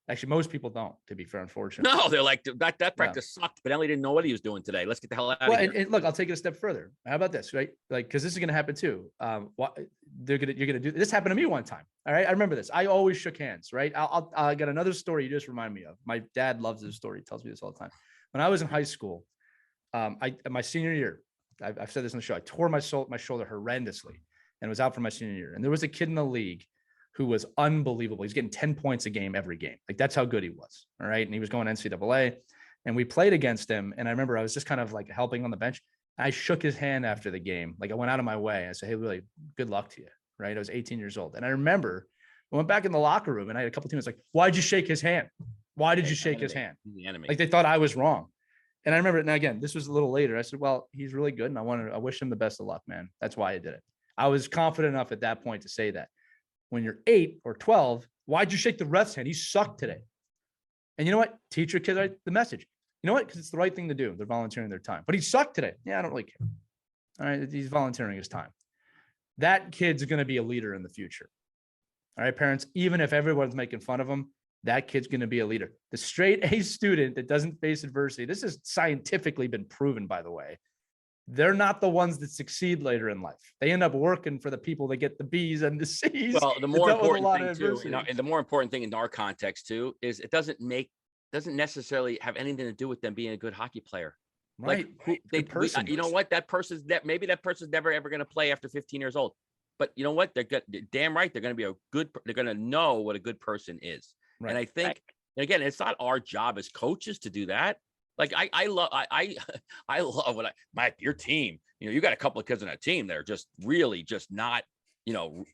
Actually, most people don't, to be fair, unfortunately. No, they're like, that practice sucked, but Ellie didn't know what he was doing today. Let's get the hell out Well, of here. and look, I'll take it a step further. How about this, right? Like, because this is going to happen too. You're going to do this. Happened to me one time. All right, I remember this. I always shook hands. Right. I got another story you just remind me of. My dad loves this story. He tells me this all the time. When I was in high school, my senior year, I've said this on the show. I tore my shoulder horrendously, and was out for my senior year. And there was a kid in the league who was unbelievable. He's getting 10 points a game every game. Like, that's how good he was. All right. And he was going NCAA, and we played against him. And I remember I was just kind of like helping on the bench. I shook his hand after the game. Like, I went out of my way. I said, hey, really good luck to you. Right. I was 18 years old. And I remember I went back in the locker room and I had a couple of teammates like, why'd you shake his hand? Why did you shake his hand? The enemy. Like, they thought I was wrong. And I remember, now again, this was a little later. I said, well, he's really good. And I wish him the best of luck, man. That's why I did it. I was confident enough at that point to say that. When you're 8 or 12, why'd you shake the ref's hand? He sucked today. And you know what? Teach your kid the message. You know what? Because it's the right thing to do. They're volunteering their time. But he sucked today. Yeah, I don't really care. All right. He's volunteering his time. That kid's going to be a leader in the future. All right, parents, even if everyone's making fun of him, that kid's going to be a leader. The straight A student that doesn't face adversity, this has scientifically been proven, by the way. They're not the ones that succeed later in life. They end up working for the people that get the B's and the C's. Well, the more important thing too, and the more important thing in our context too, is it doesn't necessarily have anything to do with them being a good hockey player. Right. Like, you know what? Maybe that person's never ever going to play after 15 years old. But you know what? They're damn right. They're going to be they're going to know what a good person is. Right. And I think, again, it's not our job as coaches to do that. Like, I love what your team, you know, you got a couple of kids on a team that are just really just not, you know,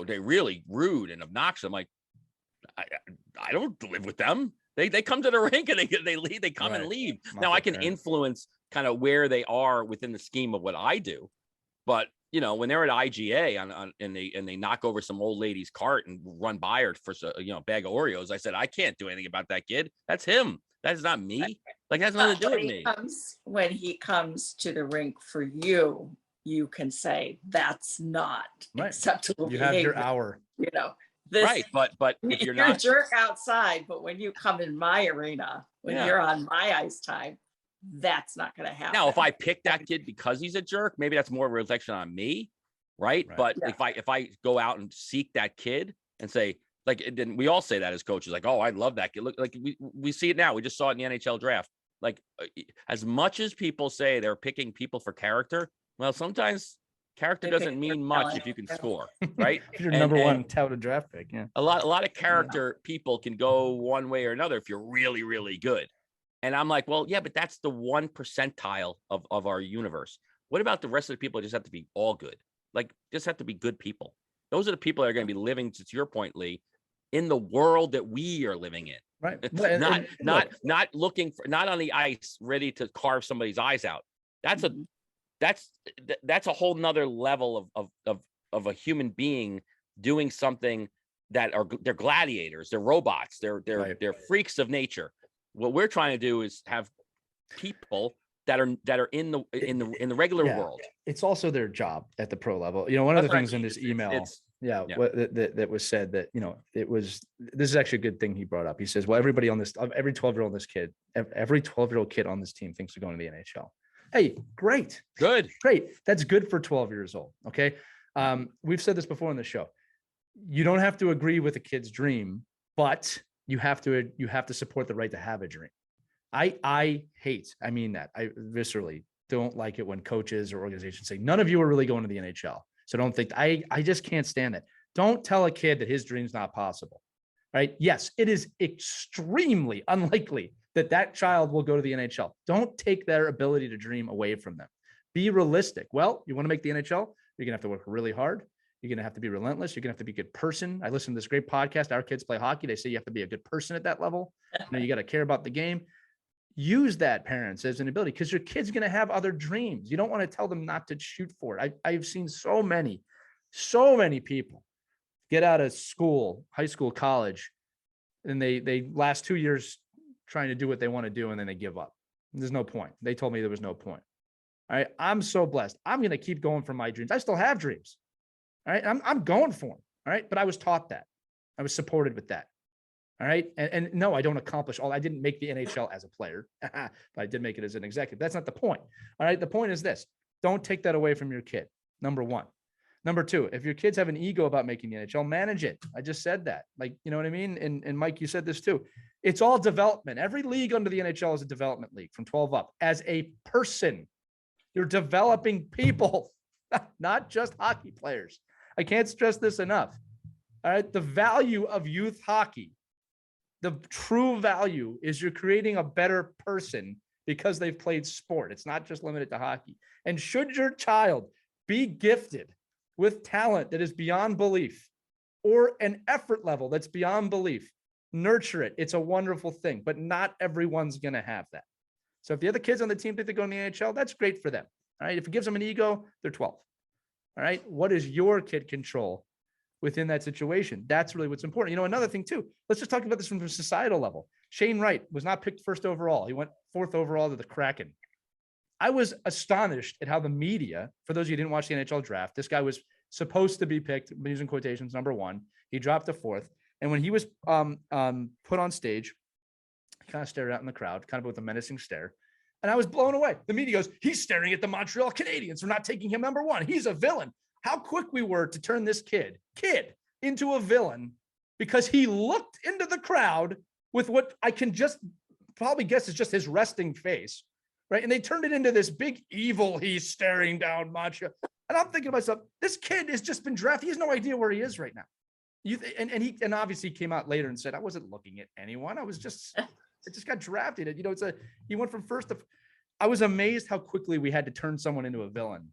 they're really rude and obnoxious. I'm like, I don't live with them. They come to the rink and they leave, they come and leave. Now I can influence kind of where they are within the scheme of what I do. But, you know, when they're at IGA and they knock over some old lady's cart and run by her for a bag of Oreos, I said, I can't do anything about that kid. That's him. That's not me. Like, that's nothing to do with me. When he comes to the rink for you, you can say that's not acceptable. You have your hour. You know, this, right? But if you're not a jerk outside, but when you come in my arena, when you're on my ice time, that's not going to happen. Now, if I pick that kid because he's a jerk, maybe that's more of a reflection on me, right? But if I go out and seek that kid and say, like, then we all say that as coaches, like, oh, I love that kid. Look, like we see it now. We just saw it in the NHL draft. Like, as much as people say they're picking people for character, well, sometimes character doesn't mean much if you can score, right? If you're number one touted draft pick, yeah. A lot of character people can go one way or another if you're really, really good. And I'm like, well, yeah, but that's the 1 percentile of our universe. What about the rest of the people that just have to be all good? Like, just have to be good people. Those are the people that are going to be living, to your point, Lee, in the world that we are living in. Right. Not looking for, not on the ice, ready to carve somebody's eyes out. That's a whole nother level of a human being doing something that they're gladiators, they're robots, they're freaks of nature. What we're trying to do is have people that are in the regular world. It's also their job at the pro level. You know, one of the things in this email, that was said that, you know, this is actually a good thing he brought up. He says, well, everybody on this, every 12-year-old every 12-year-old kid on this team thinks they're going to the NHL. Hey, great. Great. That's good for 12 years old. Okay. We've said this before on the show. you don't have to agree with a kid's dream, but you have to support the right to have a dream. I mean that I viscerally don't like it when coaches or organizations say none of you are really going to the NHL. So don't think I just can't stand it. Don't tell a kid that his dream's not possible. Right? Yes, it is extremely unlikely that that child will go to the NHL. Don't take their ability to dream away from them. Be realistic. Well, you want to make the NHL? You're gonna have to work really hard. You're going to have to be relentless. You're going to have to be a good person. I listen to this great podcast, Our Kids Play Hockey. They say you have to be a good person at that level. You got to care about the game. Use that, parents, as an ability, because your kid's going to have other dreams. You don't want to tell them not to shoot for it. I've seen so many people get out of school, high school, college, and they last 2 years trying to do what they want to do, and then they give up. There's no point. They told me there was no point. All right. I'm so blessed. I'm going to keep going for my dreams. I still have dreams. All right. I'm going for them. All right. But I was taught that. I was supported with that. All right. And no, I don't accomplish all. I didn't make the NHL as a player, but I did make it as an executive. That's not the point. All right. The point is this: don't take that away from your kid. Number one. Number two, if your kids have an ego about making the NHL, manage it. I just said that. Like, you know what I mean? And Mike, you said this too. It's all development. Every league under the NHL is a development league from 12 up. As a person, you're developing people, not just hockey players. I can't stress this enough. All right. The value of youth hockey, the true value is you're creating a better person because they've played sport. It's not just limited to hockey. And should your child be gifted with talent that is beyond belief or an effort level that's beyond belief, nurture it. It's a wonderful thing, but not everyone's going to have that. So if the other kids on the team think they're going to the NHL, that's great for them. All right. If it gives them an ego, they're 12. All right. What does your kid control within that situation? That's really what's important. You know, another thing too, let's just talk about this from a societal level. Shane Wright was not picked first overall. He went 4th overall to the Kraken. I was astonished at how the media, for those of you who didn't watch the NHL draft, this guy was supposed to be picked, using quotations, number 1. He dropped to 4th. And when he was put on stage, he kind of stared out in the crowd, kind of with a menacing stare. And I was blown away. The media goes, he's staring at the Montreal Canadiens for not taking him number 1. He's a villain. How quick we were to turn this kid into a villain because he looked into the crowd with what I can just probably guess is just his resting face, right? And they turned it into this big evil, he's staring down Montreal. And I'm thinking to myself, this kid has just been drafted. He has no idea where he is right now. And obviously he came out later and said, I wasn't looking at anyone. I just got drafted. You know, he went from first to, I was amazed how quickly we had to turn someone into a villain.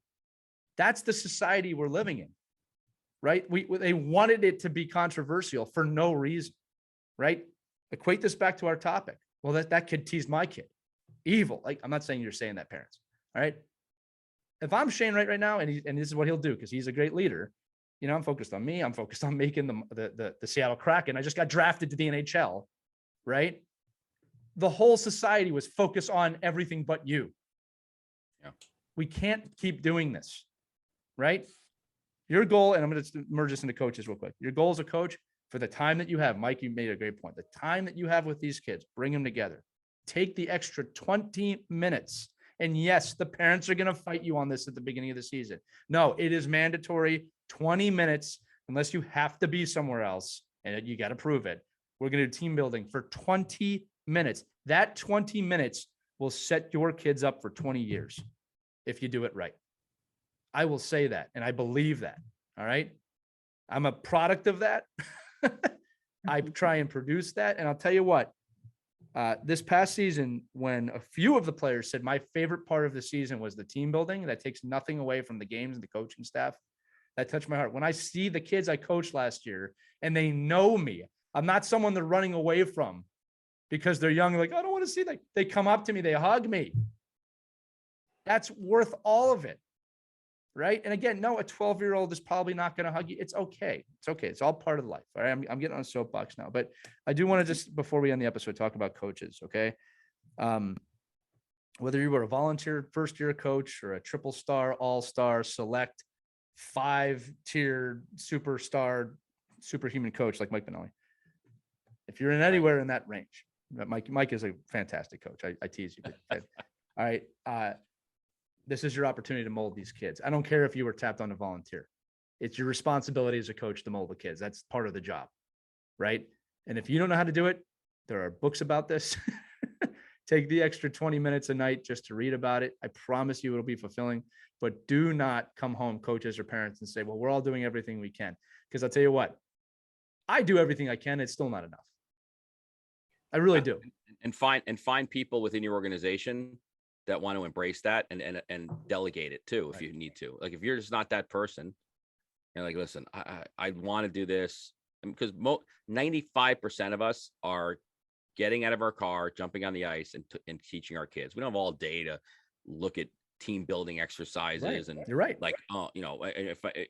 That's the society we're living in, right? They wanted it to be controversial for no reason, right? Equate this back to our topic. Well, that kid teased my kid. Evil. Like, I'm not saying you're saying that, parents. All right. If I'm Shane Wright right now, and this is what he'll do because he's a great leader, you know, I'm focused on me. I'm focused on making the Seattle Kraken. I just got drafted to the NHL, right? The whole society was focused on everything but you. Yeah. We can't keep doing this, right? Your goal, and I'm going to merge this into coaches real quick. Your goal as a coach, for the time that you have, Mike, you made a great point. The time that you have with these kids, bring them together. Take the extra 20 minutes. And yes, the parents are going to fight you on this at the beginning of the season. No, it is mandatory 20 minutes, unless you have to be somewhere else and you got to prove it. We're going to do team building for 20 minutes. That 20 minutes will set your kids up for 20 years if you do it right. I will say that, and I believe that. All right. I'm a product of that. I try and produce that. And I'll tell you what, this past season, when a few of the players said my favorite part of the season was the team building, that takes nothing away from the games and the coaching staff, that touched my heart. When I see the kids I coached last year and they know me, I'm not someone they're running away from because they're young. Like, I don't want to see that. They come up to me, they hug me. That's worth all of it. Right. And again, no, a 12-year-old is probably not going to hug you. It's okay. It's okay. It's all part of life. All right. I'm getting on a soapbox now, but I do want to just, before we end the episode, talk about coaches. Okay. Whether you were a volunteer first-year coach or a triple star, all-star, select, 5-tier superstar, superhuman coach like Mike Benelli, if you're in anywhere in that range, Mike is a fantastic coach. I tease you. But, all right. This is your opportunity to mold these kids. I don't care if you were tapped on to volunteer. It's your responsibility as a coach to mold the kids. That's part of the job, right? And if you don't know how to do it, there are books about this. Take the extra 20 minutes a night just to read about it. I promise you it'll be fulfilling, but do not come home, coaches or parents, and say, well, we're all doing everything we can. Because I'll tell you what, I do everything I can. It's still not enough. I really do. And find people within your organization that want to embrace that and delegate it too, if you need to. Like, if you're just not that person, and like, listen, I want to do this, because 95% of us are getting out of our car, jumping on the ice, and teaching our kids. We don't have all day to look at team building exercises. Right. And You're right. like, if I,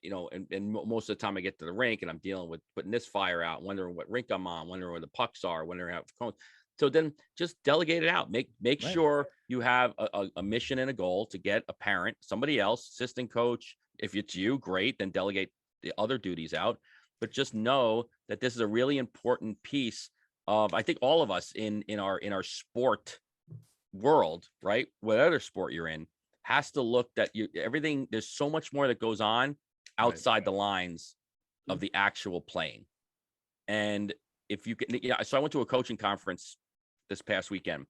and most of the time I get to the rink and I'm dealing with putting this fire out, wondering what rink I'm on, wondering where the pucks are, wondering how the cones. So then just delegate it out. Make Right. sure you have a mission and a goal to get a parent, somebody else, assistant coach. If it's you, great, then delegate the other duties out. But just know that this is a really important piece of, I think, all of us in our sport world, right? Whatever sport you're in, has to look that everything, there's so much more that goes on outside the lines of the actual playing. And if you can, so I went to a coaching conference this past weekend,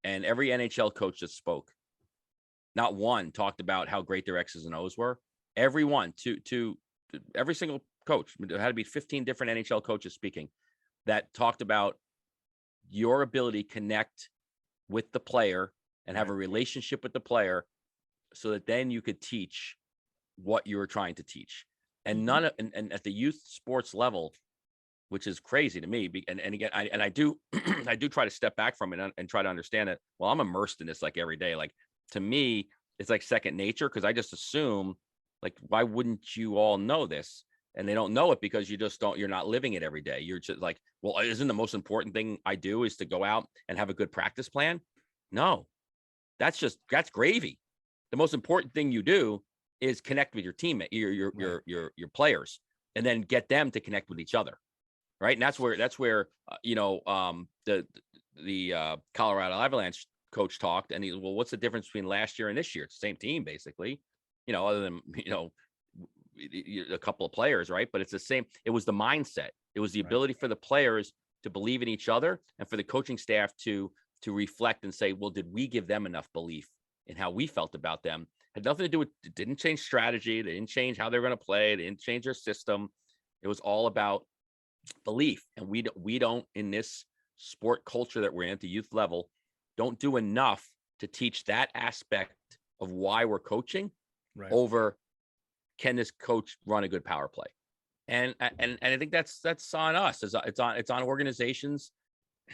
and every NHL coach that spoke, not one talked about how great their X's and O's were. Everyone, to every single coach, there had to be 15 different NHL coaches speaking, that talked about your ability to connect with the player and have a relationship with the player, so that then you could teach what you were trying to teach. And none of, and at the youth sports level, which is crazy to me. And again, I do, I do try to step back from it and try to understand it. Well, I'm immersed in this like every day. Like, to me, it's like second nature, because I just assume, like, why wouldn't you all know this? And they don't know it because you're not living it every day. You're just like, well, isn't the most important thing I do is to go out and have a good practice plan? No, that's gravy. The most important thing you do is connect with your teammate, your players, and then get them to connect with each other. Right. And that's where the Colorado Avalanche coach talked, and he, well, what's the difference between last year and this year? It's the same team, basically, other than, a couple of players. Right. But it's the same. It was the mindset. It was the ability for the players to believe in each other, and for the coaching staff to reflect and say, well, did we give them enough belief in how we felt about them? Had nothing to do with, it didn't change strategy. They didn't change how they're going to play. They didn't change their system. It was all about belief. And we don't, in this sport culture that we're in at the youth level, don't do enough to teach that aspect of why we're coaching over, can this coach run a good power play? And I think that's on us. It's on organizations,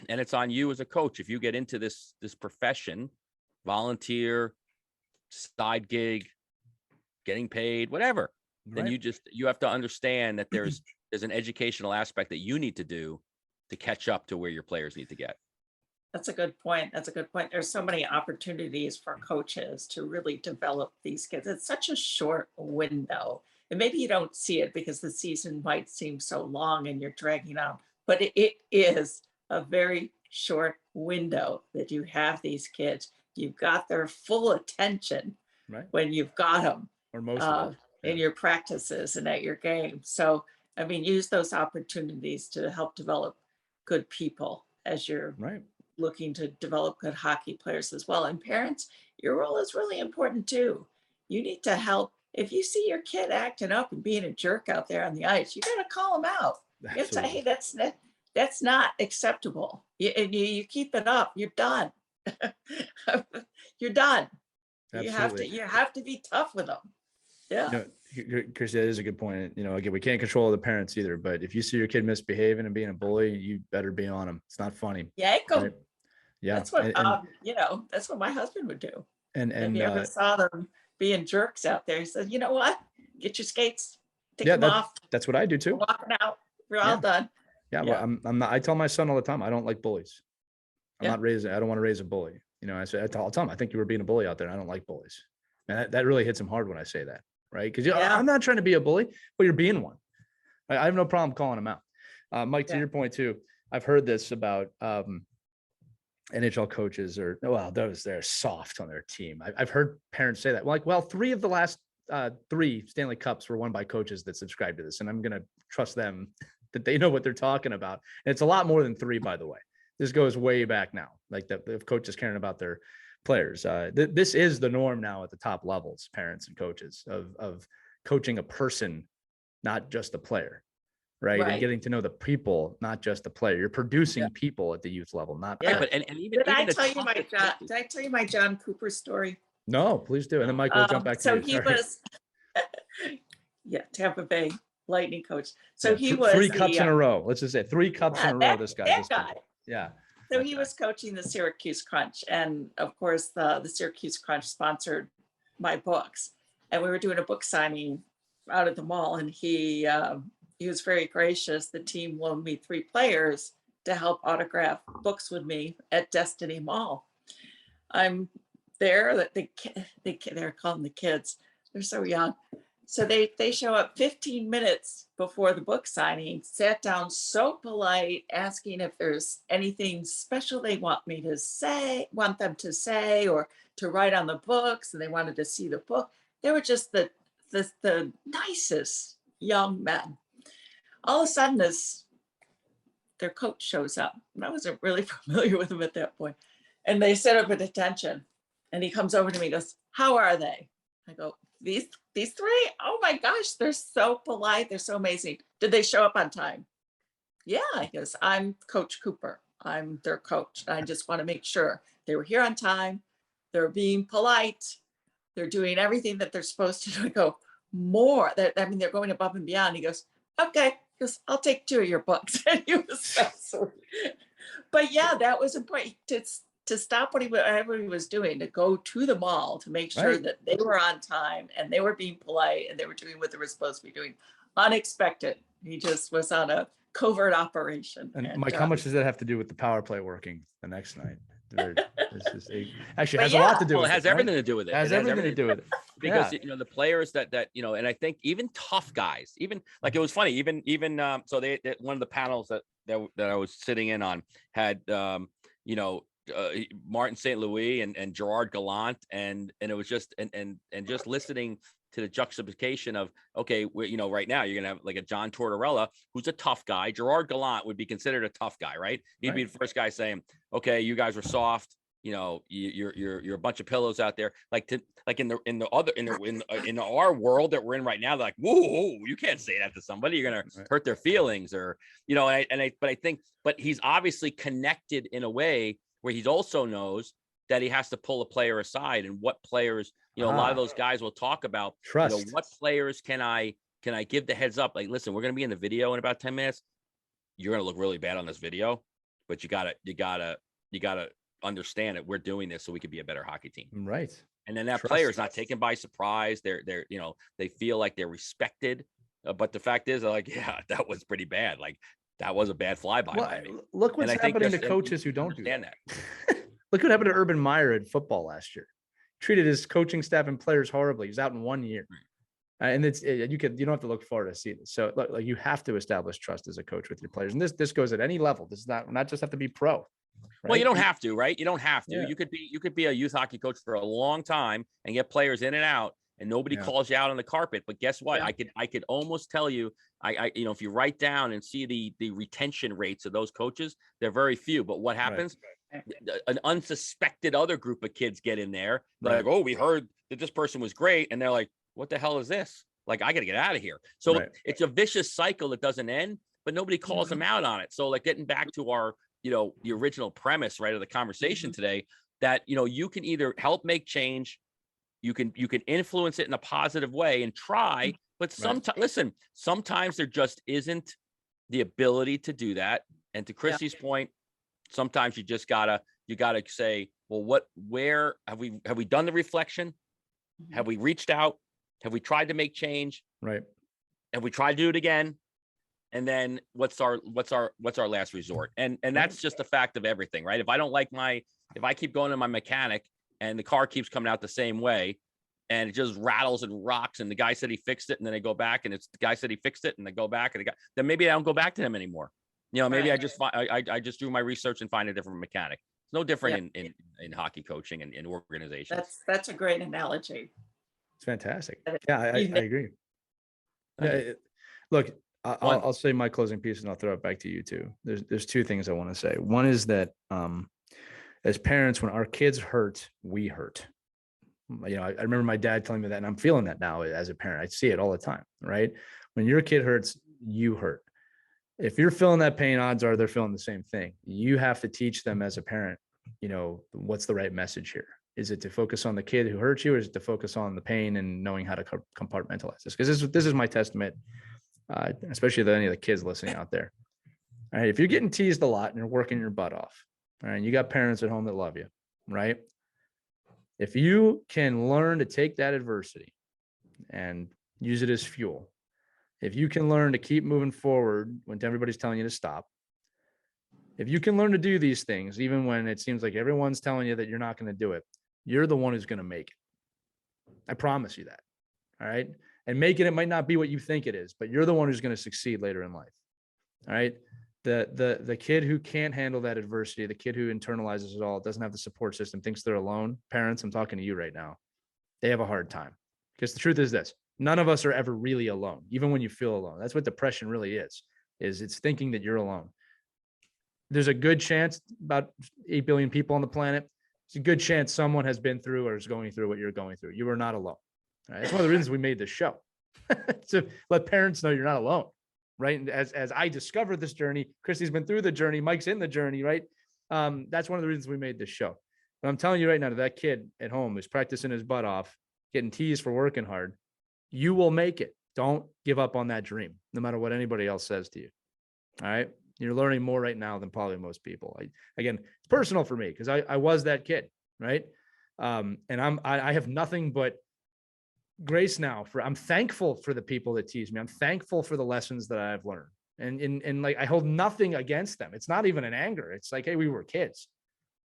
and it's on you as a coach. If you get into this profession, volunteer, side gig, getting paid, whatever, then you have to understand that there's an educational aspect that you need to do to catch up to where your players need to get. That's a good point. There's so many opportunities for coaches to really develop these kids. It's such a short window. And maybe you don't see it because the season might seem so long and you're dragging out, but it is a very short window that you have these kids. You've got their full attention when you've got them, or most of it, in your practices and at your game. So, I mean, use those opportunities to help develop good people as you're looking to develop good hockey players as well. And parents, your role is really important too. You need to help. If you see your kid acting up and being a jerk out there on the ice, you got to call them out. You have to say, hey, that's not acceptable. You keep it up, you're done. You're done. Absolutely. You have to be tough with them. Yeah. Chris, that is a good point. Again, we can't control the parents either, but if you see your kid misbehaving and being a bully, you better be on them. It's not funny. Yank them. Yeah. That's what, that's what my husband would do. And if you ever saw them being jerks out there, he said, you know what? Get your skates, take them off. That's what I do too. We're walking out. We're all done. Yeah. Well, I'm not, I tell my son all the time, I don't like bullies. I don't want to raise a bully. I said, I'll tell him, I think you were being a bully out there. I don't like bullies. And that really hits him hard when I say that. Right. Because I'm not trying to be a bully, but you're being one. I have no problem calling him out. Mike, to your point too, I've heard this about NHL coaches they're soft on their team. I've heard parents say that. Well, 3 of the last 3 Stanley Cups were won by coaches that subscribe to this, and I'm gonna trust them that they know what they're talking about. And it's a lot more than 3, by the way. This goes way back now, like that if coaches caring about their players. This is the norm now at the top levels, parents and coaches of coaching a person, not just a player, right? And Right. getting to know the people, not just the player. You're producing Yeah. people at the youth level, not Yeah. Right, but and even Did I even the tell you my toughest John, coaches- did I tell you my John Cooper story? no, please do. And then Michael will jump back to So you. he Sorry. was, yeah, Tampa Bay Lightning coach. So Yeah, he was 3 cups the, in a row. Let's just say 3 cups in a row. that, This guy. that This kid. guy. Yeah. So that he guy. was coaching the Syracuse Crunch, and of course the Syracuse Crunch sponsored my books, and we were doing a book signing out at the mall, and he was very gracious. The team loaned me 3 players to help autograph books with me at Destiny Mall. I'm there. That they're calling the kids. They're so young. So they show up 15 minutes before the book signing, sat down so polite, asking if there's anything special they want them to say or to write on the books, and they wanted to see the book. They were just the nicest young men. All of a sudden, their coach shows up, and I wasn't really familiar with him at that point. And they set up at attention, and he comes over to me and goes, "How are they?" I go, these 3, oh my gosh, they're so polite, they're so amazing. Did they show up on time? Yeah, I guess I'm Coach Cooper. I'm their coach. I just want to make sure they were here on time. They're being polite. They're doing everything that they're supposed to do. I go, more. They're going above and beyond. He goes, okay. He goes, I'll take 2 of your books. And he was so sweet. But yeah, that was important to stop whatever he was doing, to go to the mall to make sure Right. that they were on time and they were being polite and they were doing what they were supposed to be doing. Unexpected. He just was on a covert operation. And Mike, how much does that have to do with the power play working the next night? Actually, But has a lot to yeah. do Well, with it has right? everything to do with it. It has everything to do with it. because Yeah. the players that and I think even tough guys, even like it was funny, even so they one of the panels that I was sitting in on had Martin St. Louis and Gerard Gallant, and it was just and just listening to the juxtaposition of, okay, right now you're gonna have like a John Tortorella who's a tough guy. Gerard Gallant would be considered a tough guy, right? He'd be the first guy saying, okay, you guys were soft. You're a bunch of pillows out there. In our world that we're in right now, they're like, whoa, you can't say that to somebody. You're gonna hurt their feelings, or but he's obviously connected in a way where he also knows that he has to pull a player aside, and what players, a lot of those guys will talk about. Trust. What players can I give the heads up? Like, listen, we're gonna be in the video in about 10 minutes. You're gonna look really bad on this video, but you gotta understand that we're doing this so we could be a better hockey team. Right. And then that Trust. player is not taken by surprise. They're they feel like they're respected. But the fact is, they're like, yeah, that was pretty bad. Like, that was a bad flyby by me. Look what's And I think happening to that's- coaches who don't do understand that. Look what happened to Urban Meyer in football last year. Treated his coaching staff and players horribly. He's out in 1 year. And you don't have to look forward to see this. So like you have to establish trust as a coach with your players. And this goes at any level. This is not just have to be pro. Well, you don't have to, right? You don't have to. Yeah. You could be a youth hockey coach for a long time and get players in and out, and nobody calls you out on the carpet. But guess what? Yeah. I could almost tell you, if you write down and see the retention rates of those coaches, they're very few. But what happens? An unsuspected other group of kids get in there. They're like, oh, we heard that this person was great, and they're like, what the hell is this? Like, I got to get out of here. So it's a vicious cycle that doesn't end, but nobody calls them out on it. So, like, getting back to our the original premise, right, of the conversation today, that you can either help make change, you can influence it in a positive way and try, but sometimes there just isn't the ability to do that. And to Chrissy's point, sometimes you just gotta say, well, where have we done the reflection? Have we reached out? Have we tried to make change? Right. Have we tried to do it again? And then what's our last resort? And that's just a fact of everything, right? If I keep going to my mechanic and the car keeps coming out the same way, and it just rattles and rocks, and the guy said he fixed it, and then they go back and it's the guy said he fixed it, and they go back, and then maybe I don't go back to him anymore. Maybe I just do my research and find a different mechanic. It's no different in hockey coaching and in organization. That's a great analogy. It's fantastic. And Yeah, I you know, agree. Thank Yeah, you. look, One. I'll say my closing piece and I'll throw it back to you too. There's two things I want to say. One is that as parents, when our kids hurt, we hurt. I remember my dad telling me that, and I'm feeling that now as a parent. I see it all the time, right? When your kid hurts, you hurt. If you're feeling that pain, odds are they're feeling the same thing. You have to teach them as a parent, what's the right message here? Is it to focus on the kid who hurt you, or is it to focus on the pain and knowing how to compartmentalize this? Because this is my testament, especially to any of the kids listening out there. All right, if you're getting teased a lot and you're working your butt off, all right, and you got parents at home that love you, right? If you can learn to take that adversity and use it as fuel, if you can learn to keep moving forward when everybody's telling you to stop, if you can learn to do these things, even when it seems like everyone's telling you that you're not going to do it, you're the one who's going to make it. I promise you that. All right. And making it might not be what you think it is, but you're the one who's going to succeed later in life. All right. The kid who can't handle that adversity, the kid who internalizes it all, doesn't have the support system, thinks they're alone. Parents, I'm talking to you right now. They have a hard time, because the truth is this: none of us are ever really alone, even when you feel alone. That's what depression really is it's thinking that you're alone. There's a good chance, about 8 billion people on the planet, it's a good chance someone has been through or is going through what you're going through. You are not alone. All right? That's one of the reasons we made this show. To let parents know you're not alone, right? And as I discovered this journey, Christy's been through the journey, Mike's in the journey, right? That's one of the reasons we made this show. But I'm telling you right now, to that kid at home who's practicing his butt off, getting teased for working hard, you will make it. Don't give up on that dream, no matter what anybody else says to you. All right. You're learning more right now than probably most people. Again, it's personal for me because I was that kid. Right. And I have nothing but grace now I'm thankful for the people that tease me. I'm thankful for the lessons that I've learned. And like, I hold nothing against them. It's not even an anger. It's like, hey, we were kids.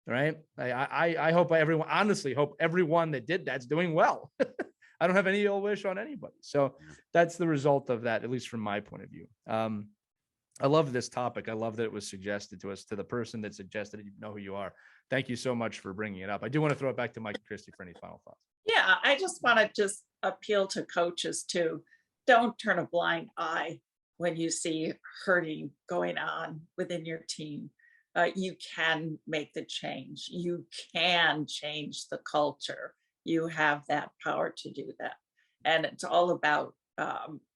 Right. I hope honestly hope everyone that did that's doing well. I don't have any ill wish on anybody. So that's the result of that, at least from my point of view. I love this topic. I love that it was suggested to us. To the person that suggested it, you know who you are. Thank you so much for bringing it up. I do want to throw it back to Mike and Christy for any final thoughts. Yeah, I just want to just appeal to coaches too. Don't turn a blind eye when you see hurting going on within your team. You can make the change. You can change the culture. You have that power to do that. And it's all about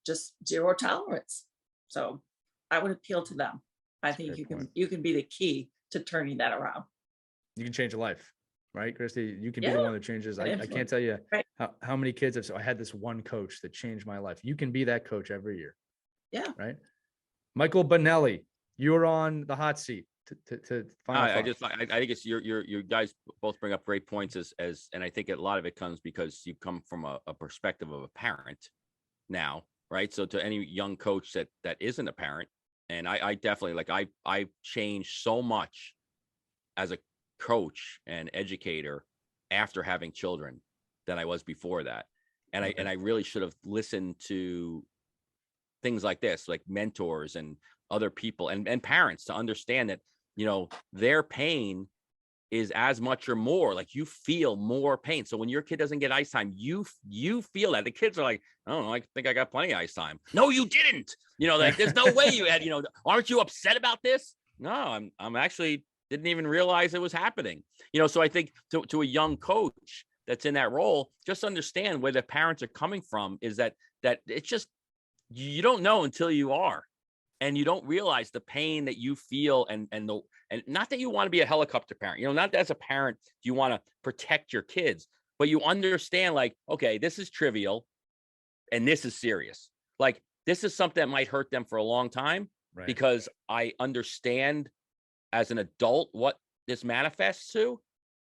just zero tolerance. So I would appeal to them. I think you can be the key to turning that around. You can change a life, right, Christy? You can be the one that changes. I can't tell you how many kids have. So I had this one coach that changed my life. You can be that coach every year. Yeah. Right. Michael Bonelli, you're on the hot seat. To final I think it's you guys both bring up great points and I think a lot of it comes because you come from a perspective of a parent now, right? So to any young coach that isn't a parent, and I definitely I changed so much as a coach and educator after having children than I was before that. And I really should have listened to things like this, like mentors and other people and parents, to understand that, their pain is as much or more. Like, you feel more pain. So when your kid doesn't get ice time, you feel that. The kids are like, I don't know, I think I got plenty of ice time. No, you didn't. Like, there's no way you had, aren't you upset about this? No, I'm actually didn't even realize it was happening. So I think to a young coach that's in that role, just understand where the parents are coming from, is that it's just, you don't know until you are. And you don't realize the pain that you feel, and not that you want to be a helicopter parent, not as a parent, you want to protect your kids, but you understand, like, okay, this is trivial and this is serious. Like, this is something that might hurt them for a long time, right? Because I understand as an adult what this manifests to,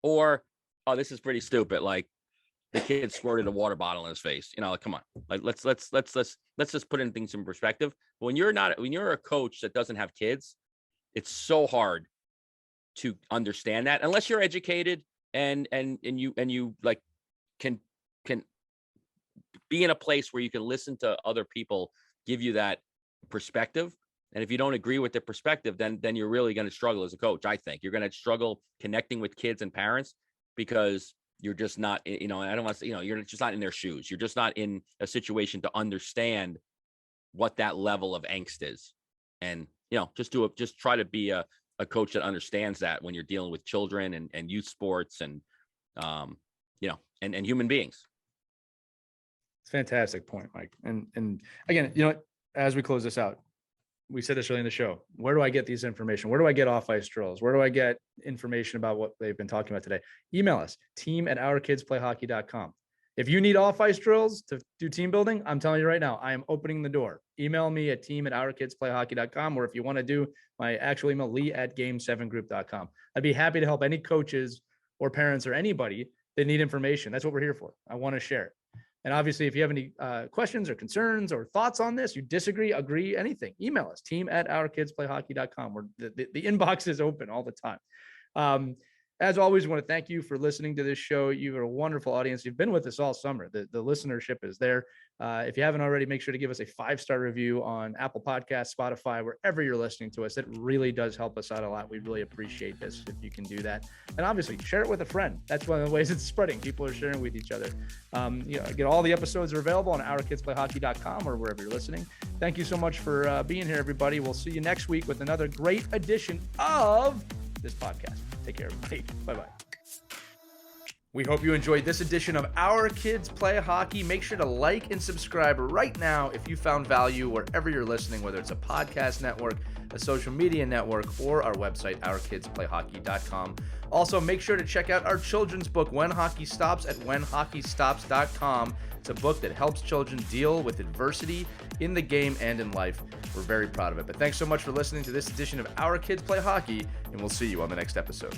or, oh, this is pretty stupid. Like, the kid squirted a water bottle in his face. Come on, like, let's just put in things in perspective. But when you're a coach that doesn't have kids, it's so hard to understand that, unless you're educated and you like can be in a place where you can listen to other people give you that perspective. And if you don't agree with their perspective, then you're really going to struggle as a coach. I think you're going to struggle connecting with kids and parents, because you're just not, you know, and I don't want to say, you know, you're just not in their shoes. You're just not in a situation to understand what that level of angst is. And, you know, just try to be a coach that understands that when you're dealing with children and youth sports and, you know, and human beings. It's a fantastic point, Mike. And again, you know, as we close this out, we said this early in the show. Where do I get these information? Where do I get off ice drills? Where do I get information about what they've been talking about today? Email us, team@ourkidsplayhockey.com. If you need off ice drills to do team building, I'm telling you right now, I am opening the door. Email me at team@ourkidsplayhockey.com, or if you want to do my actual email, lee@game7group.com. I'd be happy to help any coaches or parents or anybody that need information. That's what we're here for. I want to share it. And obviously, if you have any questions or concerns or thoughts on this, you disagree, agree, anything, email us, team@ourkidsplayhockey.com, where the inbox is open all the time. As always, we want to thank you for listening to this show. You are a wonderful audience. You've been with us all summer. The listenership is there. If you haven't already, make sure to give us a 5-star review on Apple Podcasts, Spotify, wherever you're listening to us. It really does help us out a lot. We really appreciate this if you can do that. And obviously, share it with a friend. That's one of the ways it's spreading. People are sharing with each other. You know, again, all the episodes are available on ourkidsplayhockey.com or wherever you're listening. Thank you so much for being here, everybody. We'll see you next week with another great edition of this podcast. Take care, everybody. Bye-bye. We hope you enjoyed this edition of Our Kids Play Hockey. Make sure to like and subscribe right now if you found value wherever you're listening, whether it's a podcast network, a social media network, or our website, ourkidsplayhockey.com. Also, make sure to check out our children's book, When Hockey Stops, at whenhockeystops.com. It's a book that helps children deal with adversity in the game and in life. We're very proud of it. But thanks so much for listening to this edition of Our Kids Play Hockey, and we'll see you on the next episode.